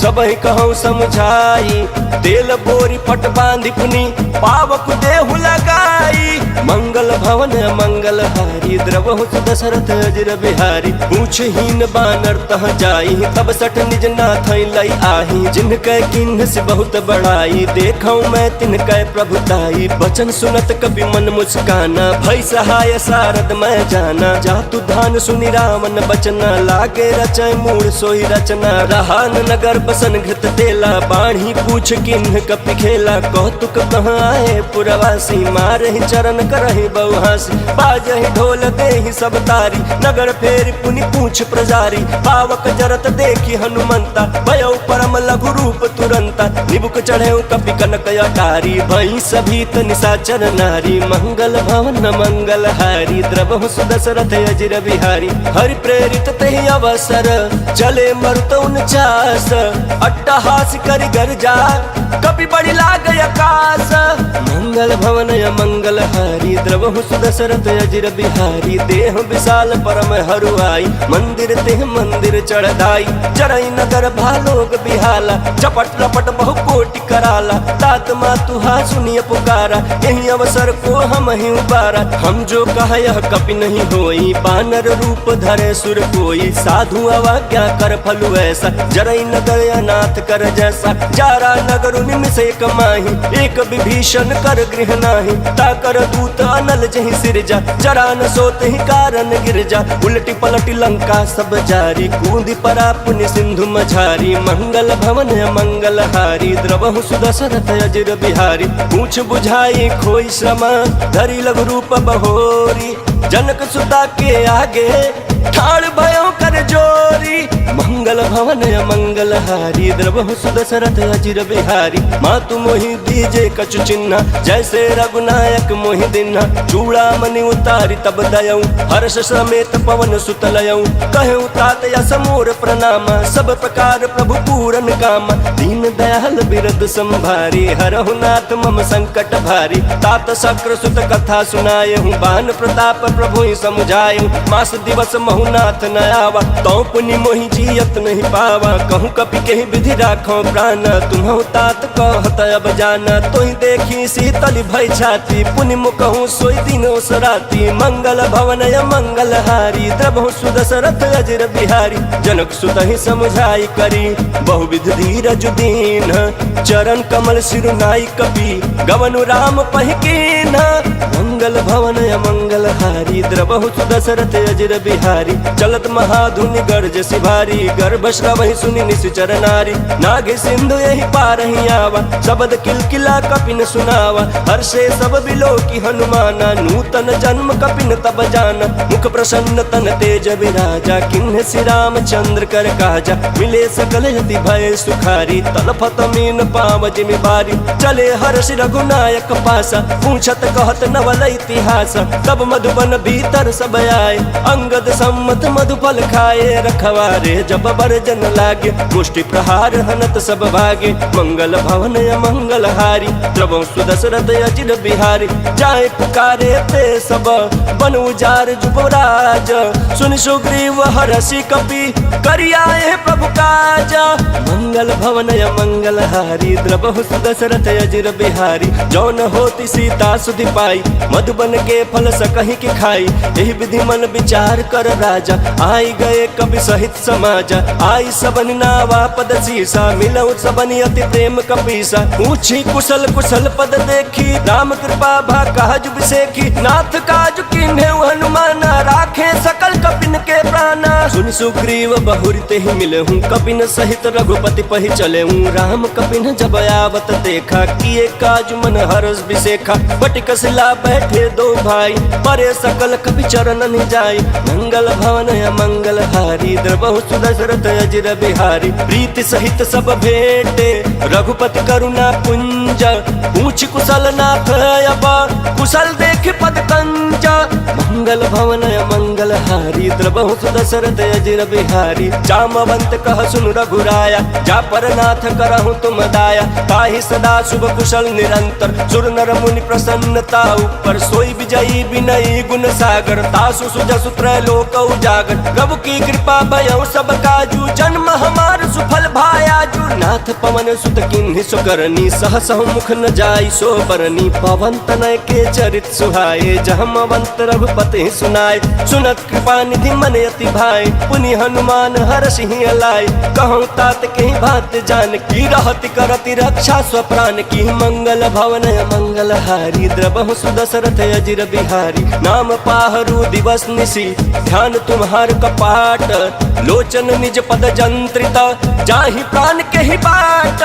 सब ही कहूँ समझाई तेल बोरी पट बांधि पुनि पावक देहु लगाई मंगल भवन मंगल हारी द्रवहु दशरथ अजर बिहारी पूछहीन बानर तह जाई तब सठ निज नाथ लई आही जिनके किन्ह से बहुत बड़ाई देखूं मैं तिनके प्रभुताई बचन सुनत कभी मन मुस्काना भई सहाय सारद मैं जाना जातु धान सुनि रामन बचना लागे रचय मूल सोई रचना रहान नगर बसन घृत तेला बाढ़ी पूछ किन्ह कपि खेला कौतुक कहाँ आए पुरवासी मारहि चरण करहि बहुहासी बाजहि ढोल देहि सब तारी नगर फेर पुनि पूछ प्रजारी पावक जरत देखी हनुमंता भयो परम लघु रूप तुरंता निबुक चढ़े कपि कनक अटारी भई सभीत निशाचर नारी मंगल भवन मंगल हारी द्रवहु दशरथ अजर बिहारी हरि प्रेरित तेहि अवसर चले मरुत 49 अट्टहास करि गर्जा कपि बड़ी लाग आकाश मंगल भवन मंगल हारी द्रवहु दशरथ अजर बिहारी देह विशाल परम हरुआई मंदिर तेह मंदिर चढ़ाई चरई नगर भालोग बिहाला चपट रपट बहु कोटि कराला तात मातुहा सुनिय पुकारा यही अवसर को हम ही उबारा हम जो कहा यह कपि नहीं होई बानर रूप धरे सुर कोई साधु अवज्ञा कर फलु ऐसा जरई नगर अनाथ कर जैसा जारा नगर निमिषे कमाही एक विभीषण कर गृह नाही ताकर दूत अनल जहि सिरजा जरा न सोत ही कारण गिरजा उलटी पलटी लंका सब जारी कूदी परा पुनि सिंधु मझारी मंगल भवन मंगल हारी द्रवहु दशरथ अजर बिहारी पूछ बुझाई खोई श्रम धरी लघु रूप बहोरी जनक सुता के आगे ठाड़ भयो कर जोरी मंगल भवन मंगल हारी द्रवहु दशरथ अजर बिहारी मातु मोहि दीजे कछु चिन्ह जैसे रघुनायक मोहि दिन्हा चूड़ा मनि उतारी तब दयऊ हर्ष समेत पवन सुत लयऊ कहूँ तात यस मोर प्रणाम सब प्रकार प्रभु पूरन काम दीन दयाल बिरद संभारी हरहु नाथ मम संकट भारी तात शक्र सुत कथा सुनाए हूँ बान प्रताप प्रभु समुझाए मास दिवस महुनाथ न आवा तो पुनि मोहि जियत नहीं पावा कहूँ कपि के विधि राखो प्राण तुम्हु तात कहत अब जाना तोहि देखी शीतल भय छाती पुनि मुकहु सोई दिनो सराती मंगल भवन मंगल हारी द्रवहु दशरथ अजर बिहारी जनक सुत ही समझाई करी बहुविध धीरज दीन चरण कमल सिरुनाई कपि गवनु राम पहिकीन मंगल भवन मंगल हारी द्रवहु दशरथ अजर बिहारी चलत महाधुनि गर्ज सिभारी गर्भ श्रवहि सुनि निश्चर नारी नागे सिंधु यही पारहि आवा शब्द किलकिला कपिन सुनावा हर्षे सब बिलो की हनुमाना, नूतन जन्म कपिन तब जाना, मुख प्रसन्न तन तेज विराजा, किन्ह श्री रामचंद्र कर काजा, मिले सकल यति भय सुखारी, तलफत मीन पाव जिमि बारी, चले हर्ष रघुनायक पासा, पूछत कहत नवल इतिहास, तब मधुबन भीतर सब आए, अंगद सम्मत मधुफल खाए, रखवारे जब बरजन लागे, मुष्टि प्रहार हनत सब भागे, मंगल भवन मंगल हारी, द्रवं सुदशरथ अजिर बिहारी, जाए पुकारे ते सब बन उजार जुबराज, सुन सुग्रीव हरषि कपि करियाए प्रभु काज, मंगल भवन मंगल हारी, द्रवहु सुदशरथ अजिर बिहारी, जौन होती सीता सुधि पाई, मधुबन के फल सकहि के खाई, यही विधि मन विचार कर राजा, आई गए कवि सहित समाजा, आई सबन नावा पद सीसा, मिलऊ सबन अति प्रेम कपीसा, पूछी कुशल कुशल पद देखी, राम कृपा भा काज बिसेखी, नाथ काज किन्हे हनुमाना, राखे सकल कपिन के प्राणा, सुन सुग्रीव बहुरी ते ही मिले हूँ, कपिन सहित रघुपति पहि चले हूँ, राम कपिन जब आवत देखा, किए काज मन हरस बिसेखा, बटिक शिला बैठे दो भाई, परे सकल कपि चरण जाई, मंगल भवन मंगल हारी, द्रवहु सुदशरथ अजिर बिहारी, प्रीति सहित सब भेंटे, रघुपति करुणा पुंज, पूछ कुशल नाथ अब, कुशल देख पद कंज, मंगल भवन मंगल हारी, द्रवहु सुदशरथ अजिर बिहारी, जामवंत कह सुन रघुराया, जा पर नाथ करहु तुम दाया, ताहि सदा शुभ कुशल निरंतर, सुर नर मुनि प्रसन्नता ऊपर, सोई विजयी विनयी गुण सागर, तासु सुजसु त्रैलोक उजागर, प्रभु की कृपा भयउ सब काजू, जन्म हमार सुफल भायाजू, नाथ पवन सुत किन्हि सुकरनी, सहसहु मुख न जाई सो बरनी, पवन तनय के चरित सुहाए, जहमवंत रघुपति सुनाए, सुनत कृपा निधि मन अति भाई, पुनि हनुमान हरषि अलाय, कहूँ तात के बात जान की, रहति करति रक्षा स्वप्राण की, मंगल भवन मंगल हारी, द्रवहु सुदशरथ अजिर बिहारी, नाम पाहरु दिवस निसी, ध्यान तुम्हार कपाट, लोचन निज पद जंत्रित, जाहि प्राण के ही बाट,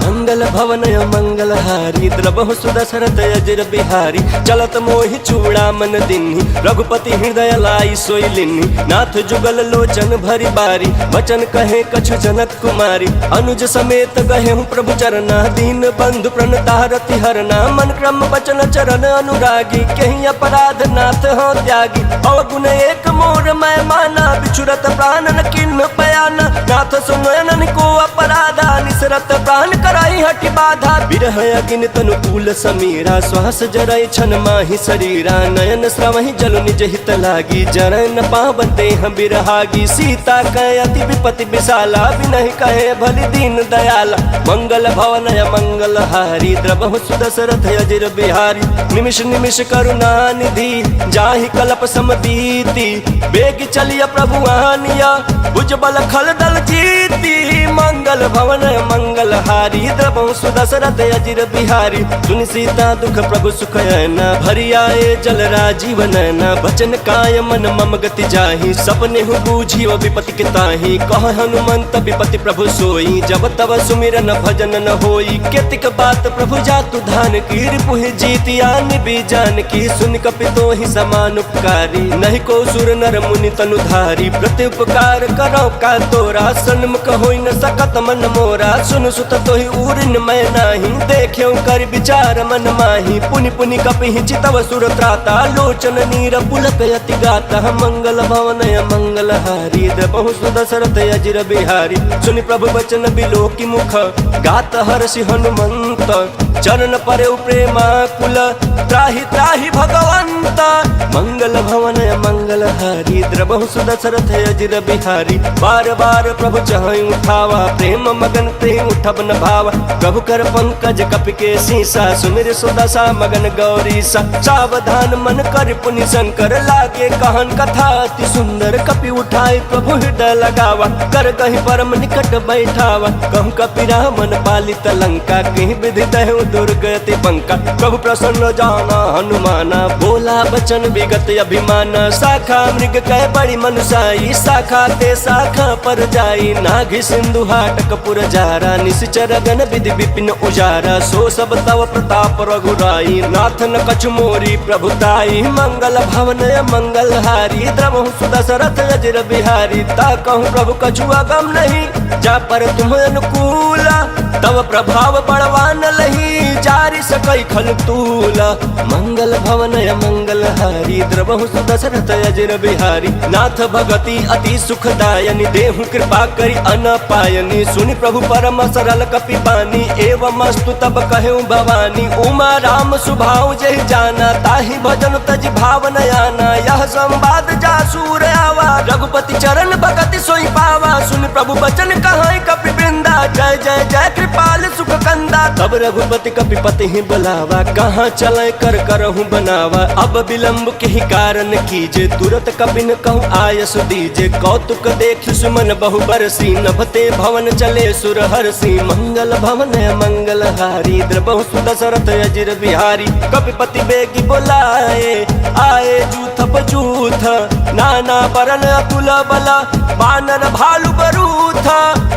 मंगल भवन मंगल हारी, द्रवहु सुदशरथ अजिर बिहारी, चलत मोहि चूड़ा मन दिन्हि, रघुपति हृदय लाई सोई लिन्हि, नाथ जुगल लोचन भरी बारी, वचन कहे कछु जनक कुमारी, अनुज समेत गहे हूँ प्रभु चरना, दीन बंधु प्रणतारति हरना, मन क्रम वचन चरण अनुरागी, कहीं अपराध नाथ हो त्यागी, अवगुण एक मोर मैं माना, बिछुरत प्राण न किन्ह पयाना, नाथ सुनयन को अपराधा, निसरत प्राण कराई हटि बाधा, बिरह अगिन तनु कूल समीरा, श्वास जरय छन माहि शरीरा, नयन श्रवहि जल निज हित लागी, जरय न पावन देह बिरहागी, सीता कहे अति विपति विशाला, बिनहि कहे भलि दीन दयाला, मंगल भवन मंगल हारी, द्रवहु सुदशरथ अजिर बिहारी, निमिष निमिष करुणा निधि, जाहि कल्प समबीति, बेग चलिय प्रभु आनिया, भुजबल खल दल जीती, मंगल भवन मंगल हारी, द्रवहु सुदशरथ अजिर बिहारी, सुनि सीता दुख प्रभु सुख ऐना, भरि आए जल राजीव नैना, बचन काय मन मम गति जाहि, सपने हु बूझियो विपति के ताहि, कह हनुमंत विपति प्रभु सोई, जब तब सुमिरन भजन न होई, केतिक बात प्रभु जातु धान की, रिपुहि जीतिया निबि जान की, सुन कपि तोहि समान उपकारी, नहीं को सुर नर मुनि तनु धारी, प्रति उपकार करो का तोरा, सन्मुख होई न सकत मन मोरा, सुन सुत तोहि उरिन मैं नाही, देख्यो कर विचार मन माही, पुनि पुनि कपि चितव सुर त्राता, लोचन नीर पुलक यति गाता, मंगल भवन मंगल हारी, द्रवहु सुदशरथ अजिर बिहारी, सुनि प्रभु वचन बिलोकि मुख, गात हर्षि हनुमंत, चरण परे प्रेमा कुल, त्राहि त्राहि भगवंत, मंगल भवन मंगल हारी, द्रवहु सुदशरथ अजिर बिहारी, बार बार प्रभु चहई उठावा, प्रेम मगन ते उठब न भावा, प्रभु कर पंकज कपि के सीसा, सुमिर सुदशा मगन गौरीसा, सावधान मन कर पुनि शंकर, लागे कहन कथा अति सुंदर, कपि उठाई प्रभु हृदय लगावा, कर कहीं परम निकट बैठावा, कहूँ कपि रामन पालित लंका, कहीं विधि दहु दुर्गति पंका। प्रभु प्रसन्न जाना हनुमाना, बोला बचन विगत अभिमान। शाखा मृग कह बड़ी मनुषाई, शाखा ते शाखा पर जाई। नाघि सिंधु हाटक पुर जारा, निश्चर गण विधि विपिन उजारा। सो सब तव प्रताप रघुराई, नाथ न कछु मोरी प्रभुताई। मंगल भवन मंगल हारी, द्रवहु सुदशरथ अजर बिहारी। ता कहूँ प्रभु कछु अगम नहीं, जा पर तुम अनुकूल। तव प्रभाव बड़वान लही, जारि सकई खल तूला। मंगल भवन मंगल हारी, द्रवहु सुदशरथ अजर बिहारी। नाथ भगति अति सुखदायनि, देहु कृपा करि अनपायनि। सुनि प्रभु परम सरल कपि बानी, एवं अस्तु तब कहूँ भवानी। उमा राम सुभाव जहि जाना, ताहि भजन तज भाव न आना। यह संवाद जासूर आवा, रघुपति चरण भगति सोई पावा। सुन प्रभु बचन कहाँ कपि वृंदा, जय जय जय कृपाल सुख कंदा। तब रघुपति कपिपति ही बुलावा, कहाँ चले कर करहूँ बनावा। अब विलम्ब के ही कारण कीजे, तुरत कपिन कहूँ आयस दीजे। कौतुक देखि सुमन बहु बरसी, नभते भवन चले सुर हरसी। मंगल भवन मंगल हारी, द्रवहु सुदशरथ अजर बिहारी। कपिपति बेगी बोलाए, आए जूथ पजूथ। नाना बरन अतुल बला, बानर भालु बरूथ।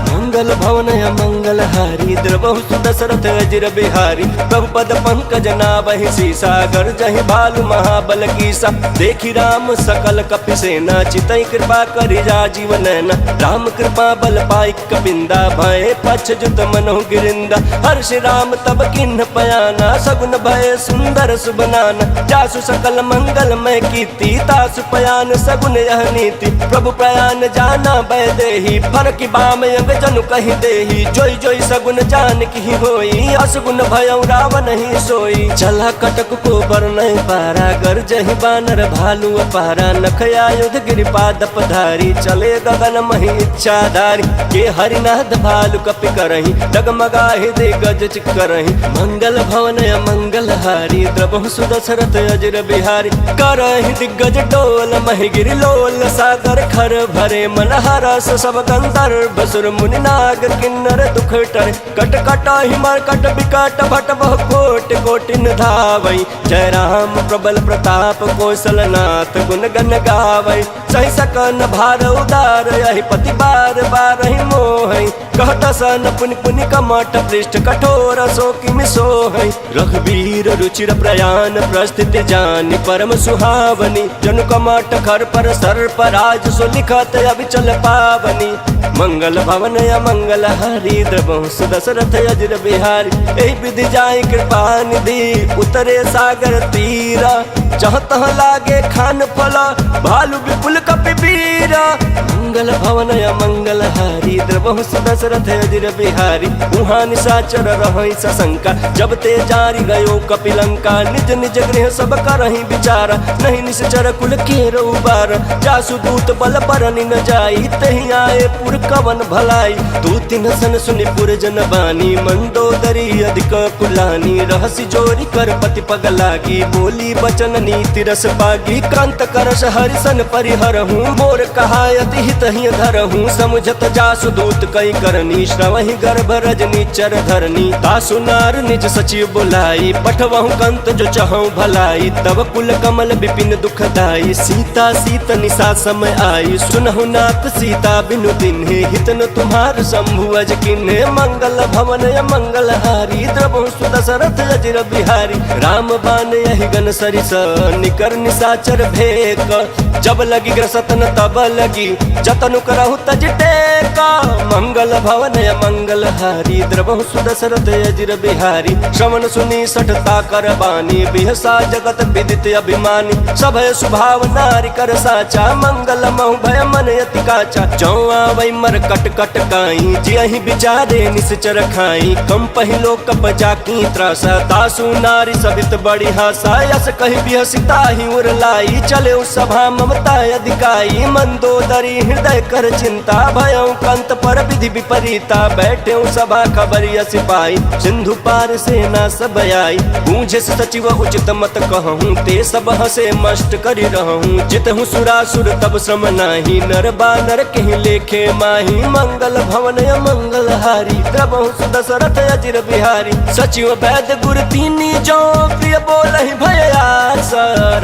मंगल भवन मंगल हारी, द्रवहु सुदशरथ अजर बिहारी। प्रभु पद पंकज नाभहि सीसा, गर्जहि भालु महाबल कीसा। देखि राम सकल कपि सेना, चितई कृपा करि राजीव नैना। राम कृपा बल पाई कपिंदा, भय पछ जुत मनहु गिरिंदा। हर्ष राम तब किन्ह पयाना, सगुन भय सुंदर सुबनाना। जासु सकल मंगल मैं कीर्ति, तासु पयान सगुन यह नीति। प्रभु प्रयान जाना भय देहि, फर की बाम अंग जनु कहि देहि। जोई जोई सगुन जान की होई, असगुन भयउ रावण ही सोई। चला कटक को बरनहि पारा, गर्जहि बानर भालु अपारा। नख आयुध गिरिपाद पधारी, चले गगन महि इच्छाधारी। के हरिनाथ भालु कपि करहि, डगमगाहि दिग्गज चिक्करहि। मंगल भवन मंगल हारी, द्रवहु सुदशरथ अजर बिहारी। करहि दिग्गज डोल महि गिरि लोल, सागर खर भरे मन हरस। सब गंधर्व सुर मुनि नाग किन्नर दुख टरे। कट कटाहि मरकट बिकट भट बहु कोटि कोटिन धावै। जय राम प्रबल प्रताप कौशलनाथ, गुण गण गावै। सहि सकन भार उदार, यहि पति बार बारहि मोहै। कहत सन पुनि पुनि कमठ पृष्ठ, कठोर सो किमि सोहै। रघुवीर रुचिर प्रयाण, प्रस्थिति जानि परम सुहावनी। जनु कमठ खर पर सर्प राज, सो लिखत अभिचल पावनी। मंगल भवन मंगल हारी, द्रवहु सुदशरथ अजर बिहारी। एहि विधि जाय कृपा निधि, उतरे सागर तीरा। जहाँ तहाँ लागे खान फला, भालु विपुल कपि बीरा। मंगल भवन मंगल हारी, द्रवहु सुदशरथ अजर बिहारी। उहाँ निशाचर रहै सशंका, जब ते जारि गयो कपिलंका। निज निज गृह सब करहि विचारा, नहीं निश्चर कुल केर उबार। जासु दूत बल बरनि न जाई, तहि आए पुर कवन भलाई। दूति न सन सुनि पुर जन बानी, मंदोदरी अधिक कुलानी। रहसि जोरी कर पति पग लागी, बोली बचन नीति रस पागी। कांत करस हरिसन परिहरहूँ, मोर कहायति हित ही धरहूँ। समुझत जासु दूत कई करनी, श्रवहि गर्भ रजनी चर धरनी। तासु नार निज सचिव बुलाई, पठवहु कंत जो चहु भलाई। तब कुल कमल विपिन दुखदाई, सीता सीत निशा समय आई। सुनहु नाथ सीता बिनु तिन्हे, हित न तुम्हार शंभु अज किन्हे। मंगल भवन मंगल हारी, द्रवहु सुदशरथ अजर बिहारी। राम बान यहि गन सरिस, निकर निशाचर भेक। जब लगी ग्रसतन तब लगी, जतनु करहु तज टेका। मंगल भवन मंगल हारी, द्रवहु सुदशरथ अजर बिहारी। श्रवण सुनी सठता कर बानी, बिहसा जगत विदित अभिमानी। सभय सुभाव नारि कर साचा, मंगल महु भय मन अति काचा। चौआ वै मर कट कट काई, जियहि विचारे निश्चर खाई। कम पहिलो कप जाकी त्रासा, तासु नारी सभित बड़ी हासा। यस कहि बिहसिता ही उर लाई, चले सभा ममता अधिकाई। मंदोदरी हृदय कर चिंता भयं कंत पर विधि विपरीता बैठे सभा खबरिया सिपाही सिंधु पार सेना सब आई पूछे सचिव उचित मत कहूँ ते सब हंसे मस्त करी रहूँ जितहु सुरासुर तब श्रम नाही नर बानर कहीं लेखे माही मंगल भवन मंगल हारी द्रवहु सुदशरथ अजिर बिहारी सचिव वैद्य गुर तीनी जो प्रिय बोल भयास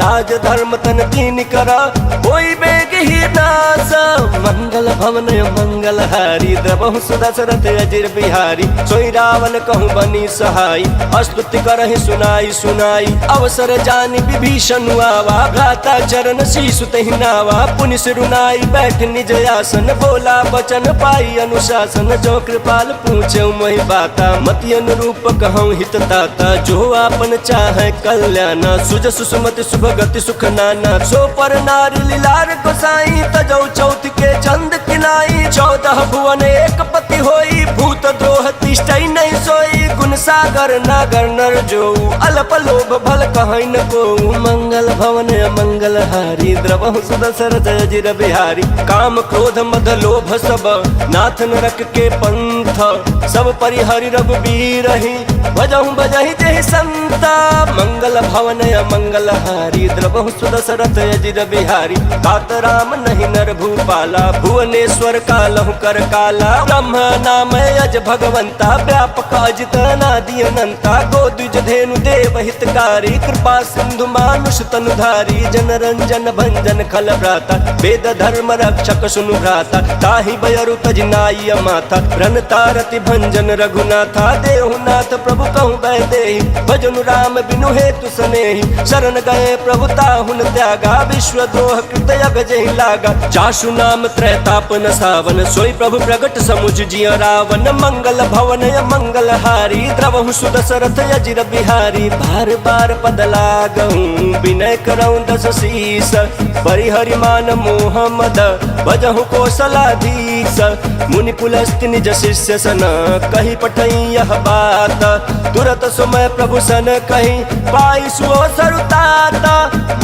राज धर्म तन तीन करा कोई बेग ही नास मंगल भवन मंगल हारी द्रवहु सुदशरथ अजिर बिहारी सोई रावण कहूँ बनी सहाय स्तुति करहि सुनाई सुनाई अवसर जानि विभीषण आवा भ्राता चरण शीशु तहि नावा पुनि सिरुनाई बैठ निज आसन बोला बचन पाई अनुशासन जो कृपाल पूछे मोहि बाता मति अनुरूप कहूँ हित ताता जो आपन चाहे कल्याण सुज सुसुमति शुभ गति सुख नाना सो पर नारी लीलार गोसाई तजौ चौथ के चंद किनाई 14 भुवन एक पति होई भूत द्रोह तिष्ठई नहीं सोई गुण सागर नागर नर जो अल्प लोभ भल कहीं न को मंगल भवन मंगल हारी द्रवहु सुदशरथ अजिर बिहारी काम क्रोध मद लोभ सब नाथ नरक के पंथ सब परिहरि रघुबीर भजहु बजहि जहि संता मंगल भवन मंगल हारी द्रवहु सुदशरथ अजिर बिहारी तात राम नहीं नर भूपाला भुवनेश्वर कालहु कर काला ब्रह्म नाम अज भगवंता व्यापक अजित अनादि अनंता गोद्विज धेनु देव हितकारी कृपा सिंधु मानुष तनुधारी जन रंजन भंजन खल भ्राता वेद धर्म रक्षक सुनु भ्राता ताहि बयरु तजनाई माथा रन तारति भंजन रघुनाथा देहुनाथ प्रभु कहूँ बैदेहि भजनु राम बिनु हेतु सनेहि शरण गए प्रभु ताहुन त्यागा विश्व द्रोह कृत जहि लागा जासु नाम त्रैतापन सावन सोई प्रभु प्रगट समुझ जिय रावण मंगल भवन मंगल हारी द्रवहु सुदशरथ अजिर बिहारी बार बार पद लागहूँ विनय करऊँ दस शीस परिहरि मान मोह मद भजहु कौशलाधीश मुनि पुलस्त्य निज शिष्य सन कही पठई यह बात तुरत सुमय प्रभु सन कही पाई सुओ सरुतात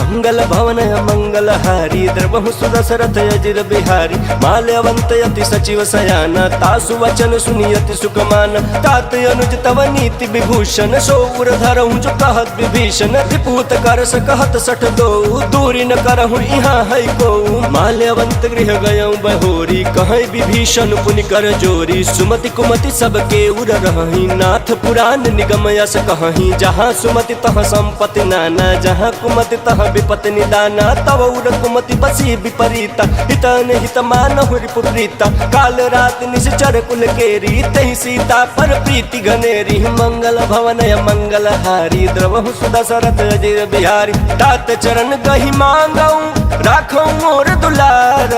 मंगल भवन मंगल हारी द्रवहु सुदशरथ अजिर बिहारी माल्यवंत यति सचिव सयाना तासु वचन सुनियति सुकमान तात अनुज तव नीति विभूषण सौर धरहु जो कहत विभीषण त्रिपूत कर सकहत सठ दो दूरी न करहु यहाँ है को माल्यवंत गृह गयऊँ बहोरी कहीं विभीषण पुनि कर जोरी सुमति कुमति सबके उर रही नाथ पुराण निगम यस कहीं जहाँ सुमति तह संपत्ति नाना जहाँ कुमति तह विपत्ति निदाना तव उर कुमति बसी विपरीता हितन हित मानहु रिपुप्रीता काल रात निश्चर कुल केरी तहि सीता पर प्रीति घनेरी मंगल भवन मंगल हारी द्रवहु सुदशरथ अजिर बिहारी तात चरण गहि मांगऊँ राखऊँ मोर दुलार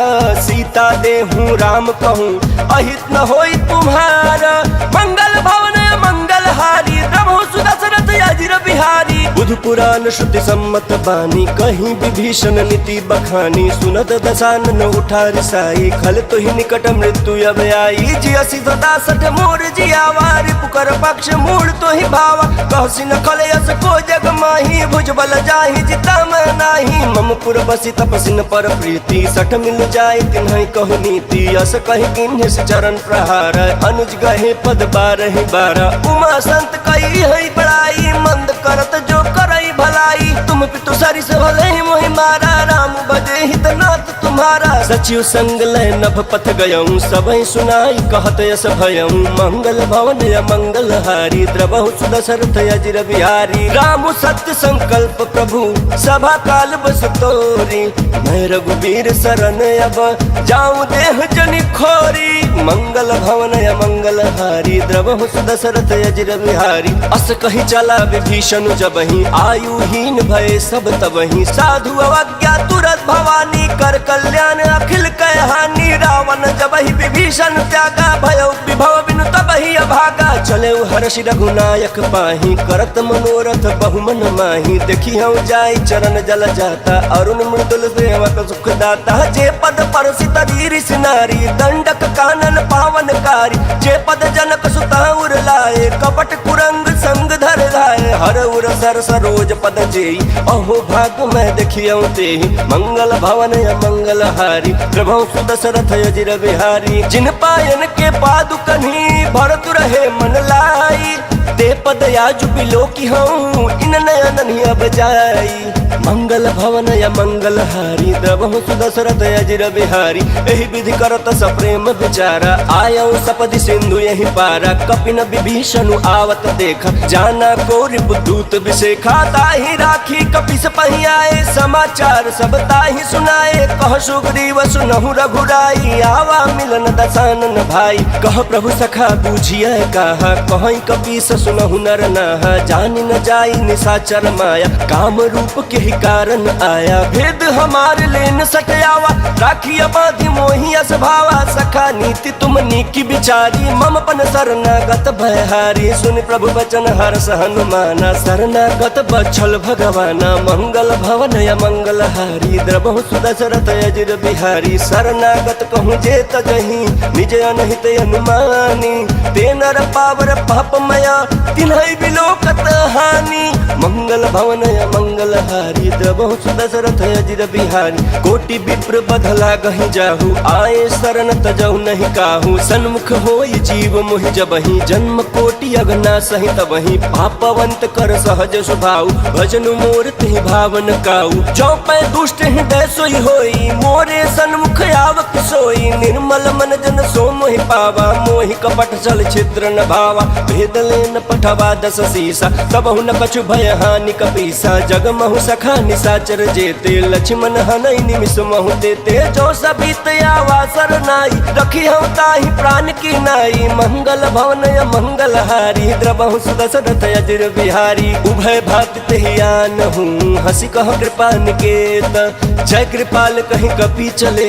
सीता देहूँ राम कहूँ अहित न होई तुम्हारा मंगल भवन मंगल हारी द्रवहु सुदशरथ अजिर बिहारी बुध पुराण श्रुति सम्मत बानी कहीं विभीषण नीति बखानी सुनत दशानन उठा रिसाई खल तो ही निकट मृत्यु अब आई जियसी सदा सठ मोर जियावारी पुकर पक्ष मूल तो ही भावा कहसी न खले यस को जग माही भुजबल जाहि जिता मैं नाही ममपुर बसी तपसिन पर प्रीति सठ मिल जाय तिन्हि कहु नीति यस कहि किन्हि चरण प्रहार अनुज गहे पद बारहि बारह उमा संत कही है बड़ाई मंद करत जो करई भलाई तुम पितु सरिस भले मोहि मारा राम बजे हित नाथ तुम्हारा सचिव संग लय नभ पथ गयऊँ सबहि सुनाई कहत यस भयऊँ मंगल भवन मंगल हारी द्रवहु सुदशरथ अजिर बिहारी राम सत्य संकल्प प्रभु सभा काल बस तोरी मैं रघुबीर शरण अब जाऊँ देह जनि खोरी मंगल भवन मंगल हारी द्रवहु सुदशरथ अजिर बिहारी अस कही चला विभीषण जबहि आयुहीन भय सब तबहि साधु अवज्ञा तुरत भवानी कर कल्याण अखिल कहानी रावण जबहि विभीषण त्यागा भय विभव बिनु तबहि अभागा चले हर्षि रघुनायक पाही करत मनोरथ बहुमन माही देखी हम जाई चरण जल जाता अरुण मृदुल सेवक सुख दाता जे पद परसित रीरिस नारी दंडक कानन पावनकारी जे पद जनक सुता उर लाए कपट कुरंग संग धर लाए हर उर सर सरोज पद जेई अहो भाग मैं देखियौ ते मंगल भवन मंगल हारी प्रभु सुदशरथ अजिर बिहारी जिन पायन के पादुकन्ही भरत रहे मन लाई ते पद याजु बिलो की हूँ इन नयन अब जाई मंगल भवन या मंगल हारी प्रभु सुदशरथ अजिर बिहारी एहि विधि करत सप्रेम विचारा आयो सपदि सिंधु यही पारा कपिन विभीषण आवत देखा जाना कोरि बुद्धूत विशेखा ताहि राखी कपिस पहियाए समाचार सब ताहि सुनाए कह सुग्रीव सुनहु रघुराई आवा मिलन दसानन भाई कह प्रभु सखा बूझिए कहा कहीं कपीस सुनहु नर नाहा जानि न जाई निशाचर माया काम रूप के ही कारण आया भेद हमार लेन सटयावा राखी बाधि मोहि अस भावा सखा नीति तुम नीकी बिचारी मम पन शरणागत भयहारी सुन प्रभु बचन हर्ष हनुमाना शरणागत बछल भगवाना मंगल भवन या मंगल हारी द्रबहु सुदशरथ अजिर बिहारी शरणागत कहूँ जे तजही निज अनहित अनुमानी ते नर पावर पापमया तिन्है बिलोकत हानि मंगल भवन या मंगल हारी द्रबहु सुदशरथ अजिर बिहारी कोटि विप्र बधला गहि जाहु आए शरण तजहु नहीं काहू सन्मुख होई जीव मोहि जबहि जन्म कोटि अगना सहित वही पापवंत कर सहज स्वभाव भजन मोर तिहि भावन काऊ चौपै दुष्ट हृदय सोई होई मोरे सन्मुख आवक सोई निर्मल मन जन सो मोहि पावा मोहि कपट छल छिद्र न भावा भेद लेन पठवा दस सीसा तबहु न कछु भय हानि कपीसा जगमहु सखा निशाचर जेते लक्ष्मण हनई निमिष महु देते जो सबीत आवा सरनाई रखी हम ताहि प्राण की नाई मंगल भवन या मंगल हारी द्रबहु सुदशरथ अजिर बिहारी उभय भात तेहियान हूँ हंसी कह कृपा निकेत जय कृपाल कहीं कपी चले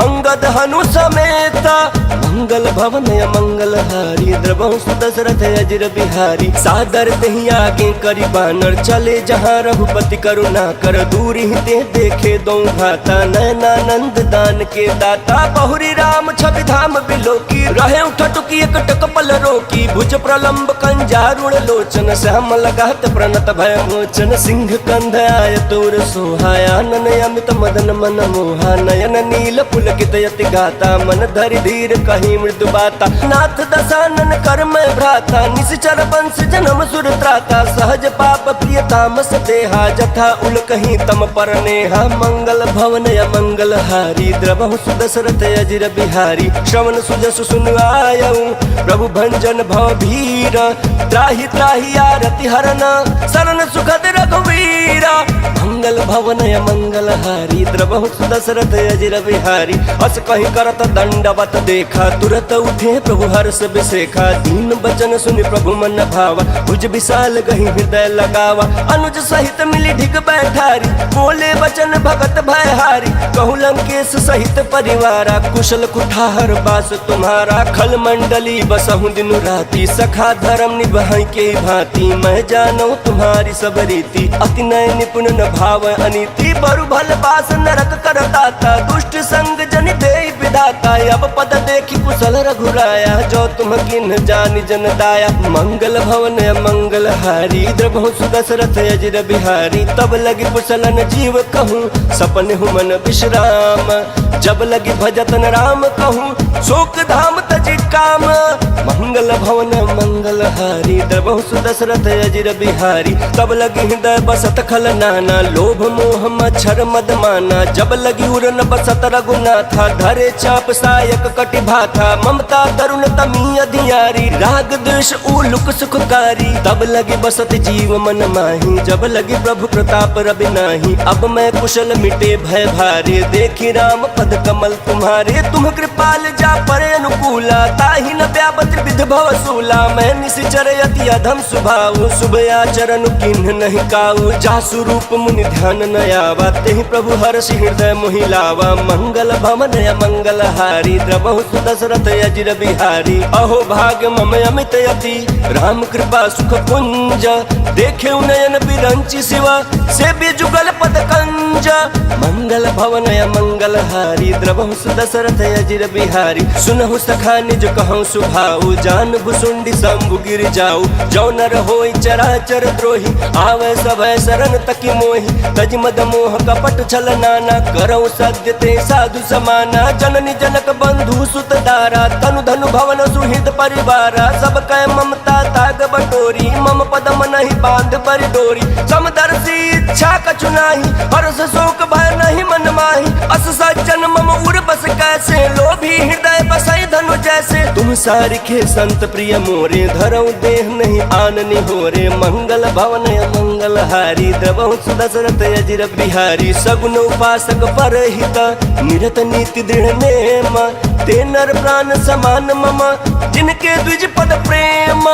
अंगद हनु समेत मंगल भवन या मंगल हारी द्रबहु सुदशरथ अजिर बिहारी सादर तही आगे करी बानर चले जहाँ रघुपति करुणा कर दूर ही ते देखे दो भाता नयनानंद दान के दाता बहुरी राम छवि धाम बिलोकी रहे उठटुकी एक टकपल रोकी भुज प्रलंब कंजारुण लोचन श्याम लगात प्रणत भय मोचन सिंह कंध आय तोर सोहाया नन अमित मदन मन मोहा नयन नील पुलकित यति गाता मन धरि धीर कहीं मृदु बाता नाथ दसानन कर मैं भ्राता निश्चर वंश जन्म सुर त्राता सहज पाप प्रिय तामस देहा जथा उल कहीं तम पर नेहा मंगल भवन या मंगल हारी द्रबहु सुदशरथ अजिर बिहारी श्रवण सुजसु सुन आयऊ प्रभु भंजन भव भीर त्राहि त्राहि आरति हरन शरण सुखद रघुवीरा मंगल भवन या मंगल हारी द्रबहु सुदशरथ अजिर बिहारी अस कहीं करत दंडवत देखा तुरत उठे प्रभु हर्ष बिसेखा दीन बचन सुनि प्रभु मन भावा भुज विशाल गही हृदय लगावा अनुज सहित मिली ढिग बैठारी बोले वचन भगत भयहारी कहु लंकेश सहित परिवारा कुशल कुठार बास तुम्हारा खल मंडली बसहु दिन राती सखा धर्म निभाई के भांति मैं जानू तुम्हारी सब रीति अति नय निपुण न भाव अनीति बरु भल बास नरक करताता दुष्ट संग जन दे विधाता अब पद देखी कुशल रघुराया जो तुम किन जानि जन दाया मंगल भवन मंगल हारी द्रबहु सुदशरथ अजिर बिहारी तब लगी कुशलन जीव कहूँ सपन हुमन विश्राम जब लगी भजतन राम कहूँ शोक धाम तजि काम मंगल भवन मंगल हारी द्रबहु सुदशरथ अजिर बिहारी तब लगी हृदय बसत खल नाना लोभ मोह मच्छर मद माना जब लगी उड़न बसत रघुनाथा धरे चाप सायक कटि भाथा ममता तरुण तमी अधियारी राग द्वेष उलुक सुखकारी तब लगी बसत जीव मन माही जब लगी प्रभु प्रताप रवि नाही अब मैं कुशल मिटे भय भारे देखी राम पद कमल तुम्हारे तुम कृपाल जा परे अनुकूला ताहि न व्यापत विध भव सूला मैं निशिचर यति अधम स्वभाव शुभ आचरण किन्ह नहीं काऊ जासु रूप मुनि ध्यान न आवा तेहि प्रभु हर्ष हृदय मोहिलावा। मंगल भवन मंगल हारी द्रवहु सुदशरथ अजिर बिहारी। अहो भाग्य मम अमित यति राम कृपा सुख पुंज। देखे नयन बिरंची शिवा से भी जुगल पद कंज। मंगल भवन मंगल हारी द्रवहु सुदशरथ अजिर बिहारी। सुनहु सखा निज कहूँ सुभाऊ जान भुसुंडी शंभु गिर जाऊ। जो नर होई चराचर द्रोही आवे सभय शरण तकी मोहि। तज मद मोह कपट छल नाना करऊ सद्य ते साधु समाना। जननी जनक बंधु सुत दारा तनु धनु भवन सुहृद परिवारा। सब कह ममता ताग बटोरी मम पदम नहीं बांध पर डोरी। समदर्शी इच्छा कछु नाही हर्ष शोक भय नहीं मन माही। अस सज्जन मम उर बस कैसे लोभी हृदय बसई धनु जैसे। तुम सारिखे संत प्रिय मोरे धरऊ देह नहीं आननी होरे। मंगल भवन मंगल हारी द्रवहु सुदशरथ अजिर बिहारी। सगुन उपासक परहित निरत नीति दृढ़ नेम। ते नर प्राण समान मम जिनके द्विज पद प्रेम।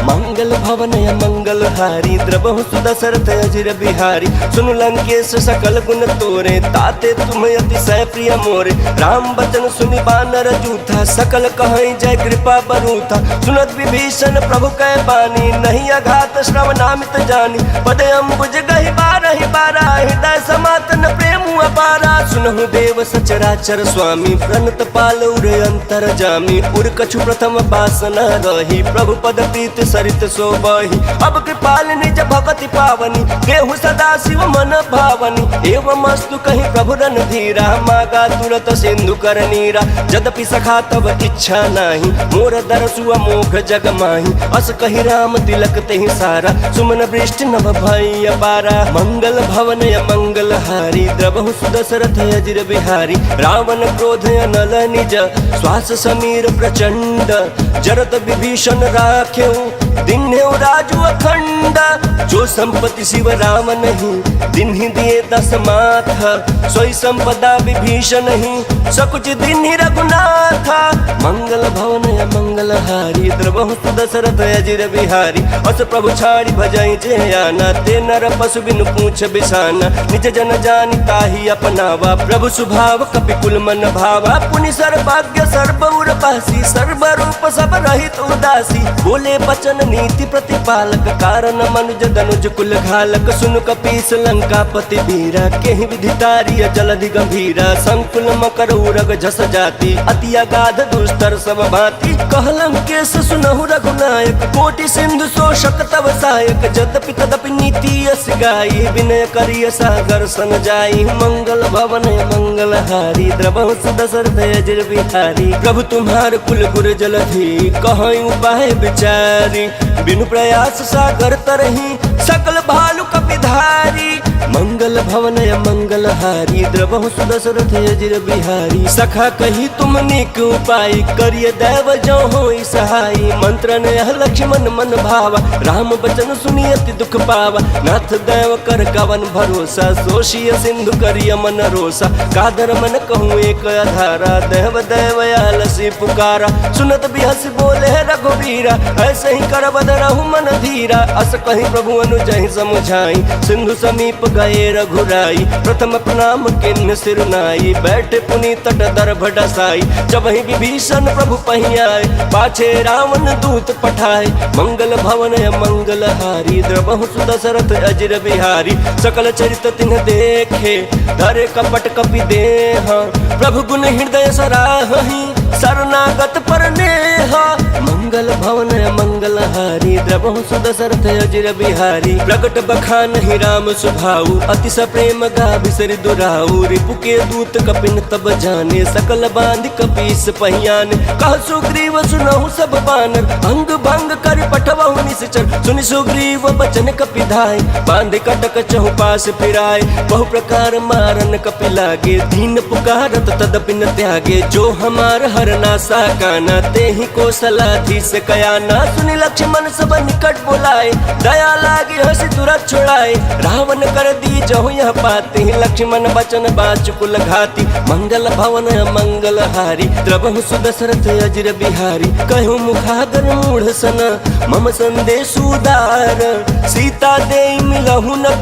मंगल भवन मंगल हारी द्रवहु सुदशरथ अजिर बिहारी। सुनु लंकेश सकल गुण तोरे ताते तुम अतिशय प्रिय मोरे। राम बचन सुनि बानर जूथा सकल कहीं जय कृपा बरूथा। सुनत विभीषण प्रभु कै बानी नहीं अघात श्रवणामित जानी। पद अम्बुज गहि बारहि बारा हृदय समातन प्रेम अपारा। सुनहु देव सचराचर स्वामी प्रणत पाल उर अंतर जामी। उर कछु प्रथम बासना रही प्रभु पद प्रीत सरित सोबही। अब कृपाल निज भगति पावनी देहु सदा शिव मन भावनी। एवं अस्तु कहीं प्रभु रन धीरा मागा तुरत सिंधु कर नीरा। यद्यपि सखा तब इच्छा नाही मोर दरसु अमोघ जग माही। अस कही राम तिलक तेहि सारा सुमन वृष्टि नभ भई अपारा। मंगल भवन मंगल हारी द्रवहु सुदशरथ अजिर बिहारी। रावण क्रोध अनल निज श्वास समीर प्रचंड। जरत विभीषण राखेऊ दिन्हेउ राजु अखंड। जो संपत्ति शिव राम नहीं दिन्हि दिए दस माथ। सोई संपदा विभीषण नहीं सकुच दिन्हि रघुनाथ। मंगल भवन मंगल हारी द्रवहु सुदशरथ अजिर बिहारी। अस प्रभु छाड़ी भजई जे आना ते नर पशु बिनु पूछ बिसाना। निज जन जानि ताहि अपनावा प्रभु सुभाव कपि कुल मन भावा। पुनि सर्वज्ञ सर्व उर पासी सर्व रूप सब रहित उदासी। बोले बचन नीति प्रतिपालक कारण मनुज दनुज कुल घालक। सुनु कपीस लंकापति वीरा केहि विधितारिय जलधि गंभीरा। संकुल मकर उरग झस जाति अति अगाध दुस्तर सब भांति। कहलंकेश सुनहु रघुनायक कोटि सिंधु शोषक तव सहायक। यद्यपि तदपि नीति यस गाई विनय करिय सागर सन जाई। मंगल भवन मंगल हारी द्रवहु सुदशरथ अजिर बिहारी। प्रभु तुम्हार कुल गुर जलधि कहीं उपाय विचारी। बिनु प्रयास सागर तरही सकल भालु कपिधारी। मंगल भवन मंगल हारी द्रवहु सुदशरथ अजिर बिहारी। सखा कही तुम नीक उपाय करिय दैव जो होई सहाई। मंत्र ने लक्ष्मण मन भावा राम बचन सुनियति दुख पावा। नाथ दैव कर कवन भरोसा सोशिय सिंधु करिय मन रोसा। कादर मन कहूँ एक आधारा देव दैव आलसी पुकारा। सुनत बिहस बोले रघुवीरा ऐसे ही कर बदरहु मन धीरा। अस कहीं प्रभु अनुजहि समुझाई सिंधु समीप गए रघुराई। प्रथम प्रणाम किन्न सिर नाई बैठे पुनि तट दर्भ डसाई। जब ही विभीषण प्रभु पही आए पाछे रावण दूत पठाए। मंगल भवन मंगल हारी द्रवहु सुदशरथ अजिर बिहारी। सकल चरित तिन्ह देखे धरे कपट कपि देह। प्रभु गुण हृदय सराहहि शरणागत पर नेह। मंगल भवन मंगल हारी द्रवहु सुदशरथ अजिर बिहारी। प्रगट बखान ही राम सुभाऊ अति सप्रेम गा बिसरि दुराऊ। रिपु के दूत कपिन तब जाने सकल बांध कपीस पहियान। कह सुग्रीव सुनहु सब बानर अंग भंग कर पठवहु निश्चर। सुनि सुग्रीव बचन कपि धाय बांध कटक चहुपास फिराय। बहु प्रकार मारन कपि लागे दीन पुकारत तदपि न त्यागे। जो हमार हरना साकाना ते ही कौशलाधीश कयाना। सुनि लक्ष्मण सब निकट बुलाए दया लागे हंसी तुरंत छुड़ाए। रावण कर दी जहु यह पाते लक्ष्मण बचन बाचुकुल घाती मंगल भवन मंगल हारी द्रबहु सुदशरथ अजिर बिहारी कहु मुखागर मूढ़ सन मम संदेश उदार सीता दे मिलहु न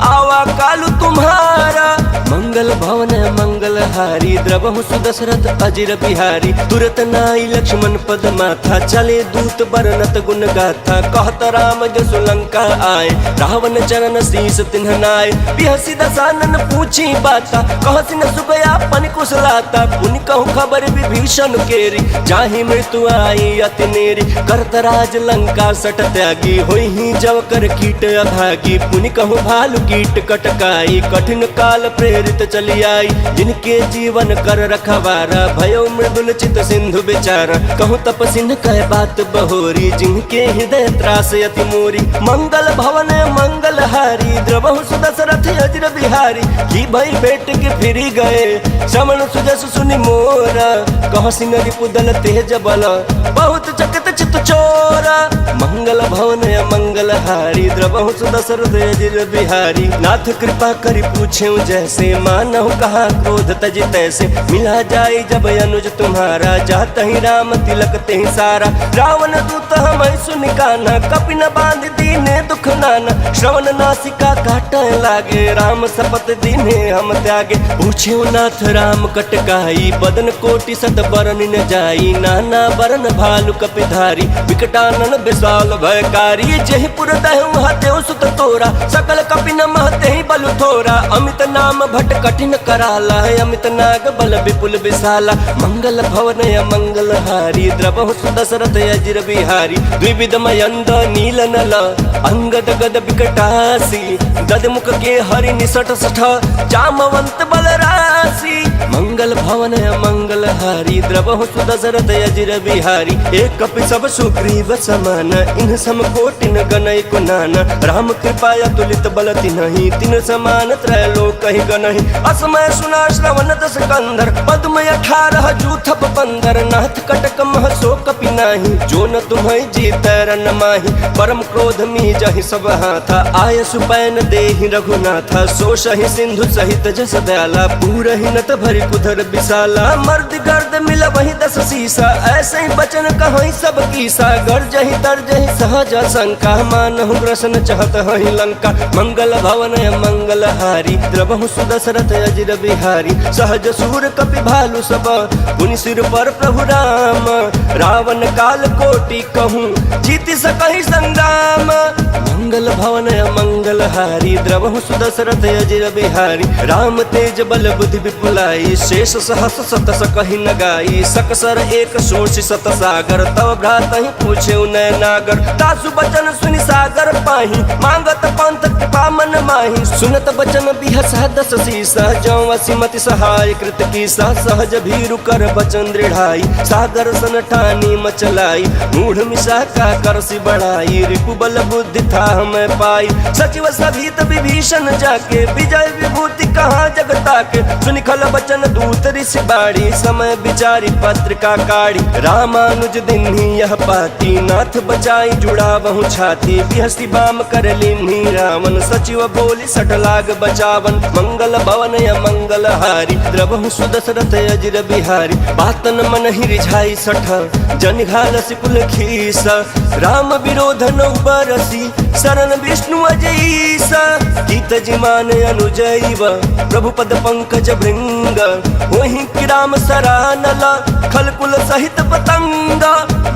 आवा कालु तुम्हारा मंगल भवन मंगल हारी द्रबहु सुदशरथ अजिर बिहारी तुरत नाई लक्ष्मण पद माथा चले दूत बरनत गुण गाथा कहत राम जसु लंका आए रावण चरण शीस तिन्ह नाय बिहसी दसानन पूछी बाता कहसी न सुगया पन कुशलाता पुनि कहु खबर विभीषण केरी जाहि मृत्यु आई अति नेरी करत राज लंका सट त्यागी होई ही जव कर कीट अभागी पुनि कहु भालु कीट कटकाई कठिन काल प्रेरित चली आई जिनके जीवन कर रखवारा भयो मृदुल चित सिंधु बेचारा कहु तपसिन कह बात बहोरी जिनके हृदय त्रास अति मोरी मंगल भवन मंगल हारी द्रबहु सुदशरथ अजिर बिहारी की भई बेट के फिरी गए श्रवण सुजस सुनि मोरा कह सिंह रिपुदल तेज बल बहुत चकित चित चोरा मंगल भवन मंगल हारी द्रबहु सुदशरथ अजिर बिहारी नाथ कृपा करि पूछे जैसे मानहु कहा क्रोध तज तैसे मिला जाए जब अनुज तुम्हारा जात ही राम तिलक ते सारा रावण दूत हम सुनि काना कपि न बांध दीने दुख नाना श्रवण नासिका काट लागे राम सपत दीने हम त्यागे पूछे नाथ राम कटकाई बदन कोटि सत बरन न जाई नाना बरन भालु कपिधारी विकटानन विशाल भयकारी जेहि पुर दहु हतेउ सुत तोरा सकल कपि न महते ही बलु थोरा अमित नाम भट कठिन कराला अमित नाग बल विपुल विशाला मंगल भवन मंगल हारी द्रबहु सुदशरथ अजिर बिहारी द्विविध मयंद नील नल अंगद गद विकटासी ददमुख के हरि निसट सठ जामवंत बल राशि मंगल भवन मंगल हारी द्रबहु सुदशरथ अजिर बिहारी एक कपि सब सुग्रीव समान इन सम कोटि न गनय कुनाना राम कृपा तुलित बल तिन्हि तिन समान त्रैलोक ही गनहि असमय सुना श्रवण दस कंधर पद्म 18 जूथप पंदर नाथ कटक मह सो कपि नाही जो न तुम्हें जीत रन माही परम क्रोध मी जहि सब हाथा आय सुपैन देहि रघुनाथा सो सहि सिंधु सहित जस दयाला पूरहि नत भरि कुधर विशाला मर्द गर्द मिल वही 10 सीसा ऐसे ही बचन कहीं सब कीसा गर्जहि तरजहि सहज शंका मानहु ग्रसन चहत हहि लंका मंगल भवन मंगल हारी द्रबहु सुदशरथ अजिर बिहारी सहज सूर कपि भालु सब पुनि सिर पर प्रभु राम रावण काल कोटि कहूँ जीति सकहि संग्राम मंगल भवन मंगल हारी द्रबहु सुदशरथ अजिर बिहारी राम तेज बल बुद्धि विपुलाई शेष सहस सत सकहि न गाई सकसर एक सोच सत सागर तव भ्रातहि पूछे नय नागर तासु बचन सुनि सागर पाही मांगत पंथ कृपा मन माही सुनत बचन बिहसा 10 सीसा जौ असिमति सहाय कृत कीसा सहज भीरु कर बचन दृढ़ाई सागर सन ठानी मचलाई मूढ़ मिशा का करसी बढ़ाई रिपु बल बुद्धि था हमें पाई सचिव सभीत विभीषण जाके विजय विभूति कहाँ जगता के सुनि खल बचन दूत ऋषि बाड़ी समय विचारी पत्रिका काढ़ी रामानुज दिन्ही यह पाती नाथ बचाई जुड़ा बहु छाती बिहसी बाम कर लिन्ही रावण सचिव बोली सठ लाग बचावन मंगल भवन मंगल हारी द्रबहु सुदशरथ अजिर बिहारी बातन मन ही रिझाई सठ जन घाल सिकुल खीसा राम विरोध नौ बरसी शरण विष्णु अजईसा गीत जिमान अनुजैव प्रभु पद पंकज भृंग वही किराम सरानला खलकुल सहित पतंग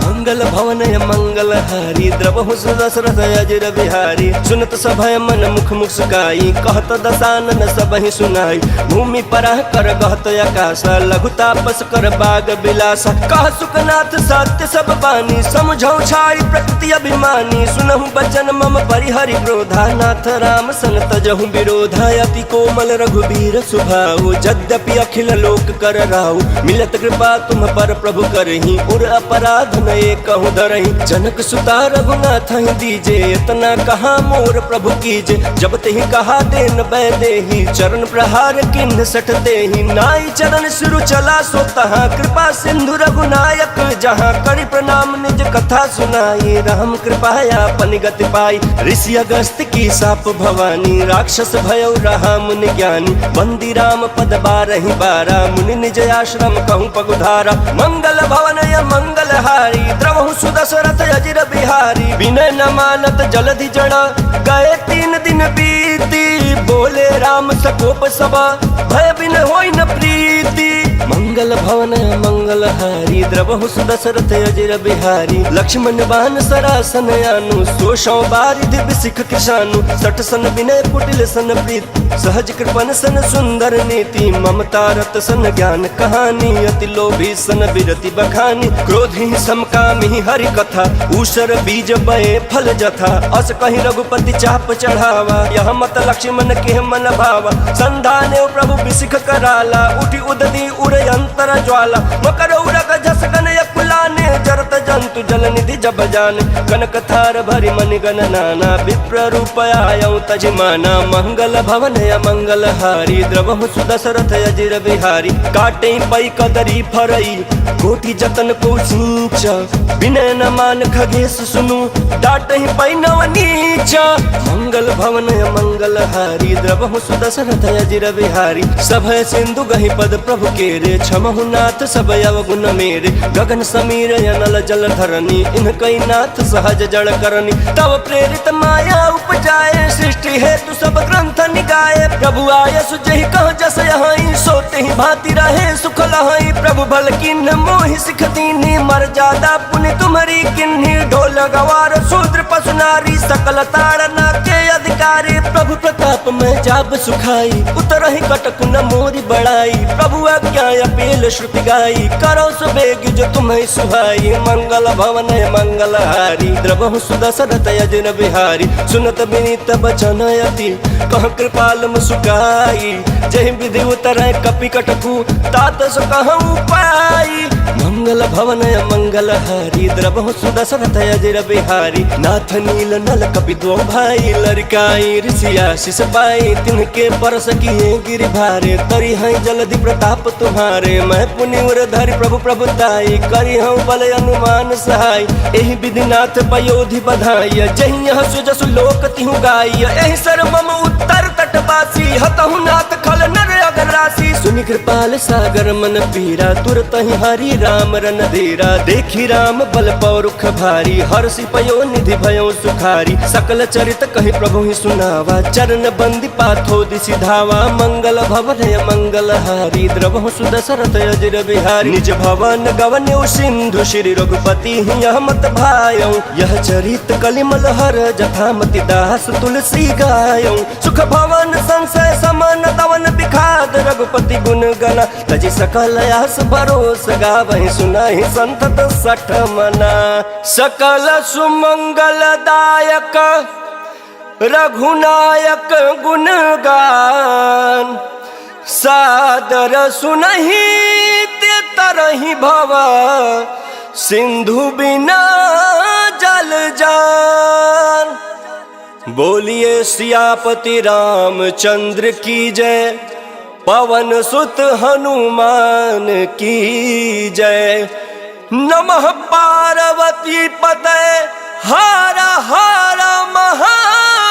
मंगल भवन मंगल हारी द्रबहु सुदशरथ अजिर बिहारी सुनत सभय मन मुख मुस्काई कहत दसानन सबहि सुनाई भूमि परह कर गहत आकाश लघु तापस कर बाग बिलासा कह सुखनाथ सत्य सब बानी समझौ छाई प्रकृति अभिमानी सुनहु बचन मम परिहरि क्रोधा नाथ राम सन तजहु विरोधा अति कोमल रघुबीर सुभाऊ यद्यपि अखिल लोक कर राहु मिलत कृपा तुम पर प्रभु करही उर अपराध नए कहूँ धरही जनक सुता रघुनाथ ही दीजे इतना कहा मोर प्रभु कीजे जब तेहि कहा देन बैदेही चरण प्रहार किन्ह सटते ही नाई चरण शुरु चला सो तहाँ कृपा सिंधु रघुनायक जहाँ करि प्रणाम निज कथा सुनाई राम कृपाया पन गति पाई ऋषि अगस्त की साप भवानी राक्षस भयो कहा मुनि ज्ञानी। बंदी राम पद बारहि बारा, मुनि निज आश्रम कहूँ पगुधारा। मंगल भवन या मंगल हारी, द्रवहु सुदशरथ अजिर बिहारी। विनय न मानत जलधि जड़ा, गए 3 दिन बीती। बोले राम सकोप सबा, भय बिन होई न प्रीति। मंगल भवन मंगल हारी, द्रवहु सुदशरथ अजिर बिहारी। लक्ष्मण बान सरासन आनु, सोषौ बारिधि बिसिख कृशानु। सठ सन विनय कुटिल सन प्रीत, सहज कृपन सन सुंदर नीति। ममता रत सन ज्ञान कहानी, अति लोभी सन बिरति बखानी। क्रोधी समकामी हरि कथा, ऊषर बीज बये फल जथा। अस कहीं रघुपति चाप चढ़ावा, यह मत लक्ष्मण के मन भावा। संधाने प्रभु बिसिख कराला, उठी उदती उरे अंतर ज्वाला। मकर उरग जस गन यकुलाने, जरत जंतु जल निधि जब जाने। कनक थार भरि मनि गण नाना, विप्र रूप आयौ तजिमाना। मंगल भवन मंगल हारी, द्रवहु सुदशरथ अजिर बिहारी। काटे पै कदरी फरई, कोटि जतन को सींचा। विनय न मान खगेश सुनु, डाटहि पै नव नीचा। मंगल भवन मंगल हारी, द्रवहु सुदशरथ अजिर बिहारी। सभय सिंधु गहि पद प्रभु केरे, क्षमहु नाथ सब अवगुण मेरे। गगन समीर अनल जल धरनी, इनकै नाथ सहज जड़ करनी। तब प्रेरित माया उपजाए, सृष्टि हेतु सब ग्रंथ निगाए। प्रभु आय सुजहि कह जस यहाई, सोते ही भांति रहे सुख लहाई। प्रभु भल किन्ह मोहि सिख दीन्ही, मर्यादा पुनि तुम्हारी किन्ही। ढोल गवार शूद्र पशु नारी, सकल ताड़ना के अधिकारी। प्रभु प्रताप में जाब सुखाई, उतरहि कटक न मोरी बड़ाई। प्रभु आज्ञा अपील श्रुति गाई, करो सुबेग जो तुम्हें सुहाई। मंगल भवन मंगल हारी, द्रवहु सुदशरथ अजिर बिहारी। सुनत विनीत बचन अति, कह कृपाल मुसुकाई। जहि विधि उतरै कपि कटकु, तात सो कहूँ पाई। मंगल भवन मंगल हारी, द्रवहु सुदशरथ अजिर बिहारी। नाथ नील नल कपि दो भाई, लड़काई ऋषि आशीष पाई। तिनके परस किए गिरि भारे, तरी हैं जलधि प्रताप तुम्हारे। मैं पुनि उर धरि प्रभु प्रभुताई, करी हूँ बल अनुमान सहाय। एहि विधि नाथ पयोधि बधाई, जहि यह सुजसु लोक तिहु गाई। एहि सर मम उत्तर तटवासी, हतहु नाथ खल नर अगर राशि। सुनि कृपाल सागर मन पीरा, तुरत ही हरि राम रन धीरा। देखी राम बल पौरुख भारी, हर्षि पयो निधि भयो सुखारी। सकल चरित कहि प्रभु ही सुनावा, चरण बंदी पाथो दिसि धावा। मंगल भवन मंगल हारी, द्रवहु सुदशरथ अजिर बिहारी। निज भवन गवन्यौ सिंधु, श्री रघुपति यह मत भायौ। यह चरित कलिमल हर, जथामति दास तुलसी गायौ। सुख भवन संशय समन, तवन बिखाद रघुपति गुण गना। तजि सकल आस भरोस, गावहि सुनाहि संतत सठ मना। सकल सुमंगल दायक रघुनायक गुण गान। सादर सुनहि ते तरहि भव, सिंधु बिना जल जान। बोलिए सियापति रामचंद्र की जय, पवन सुत हनुमान की जय। नमः पार्वती पतये हर हर महादेव।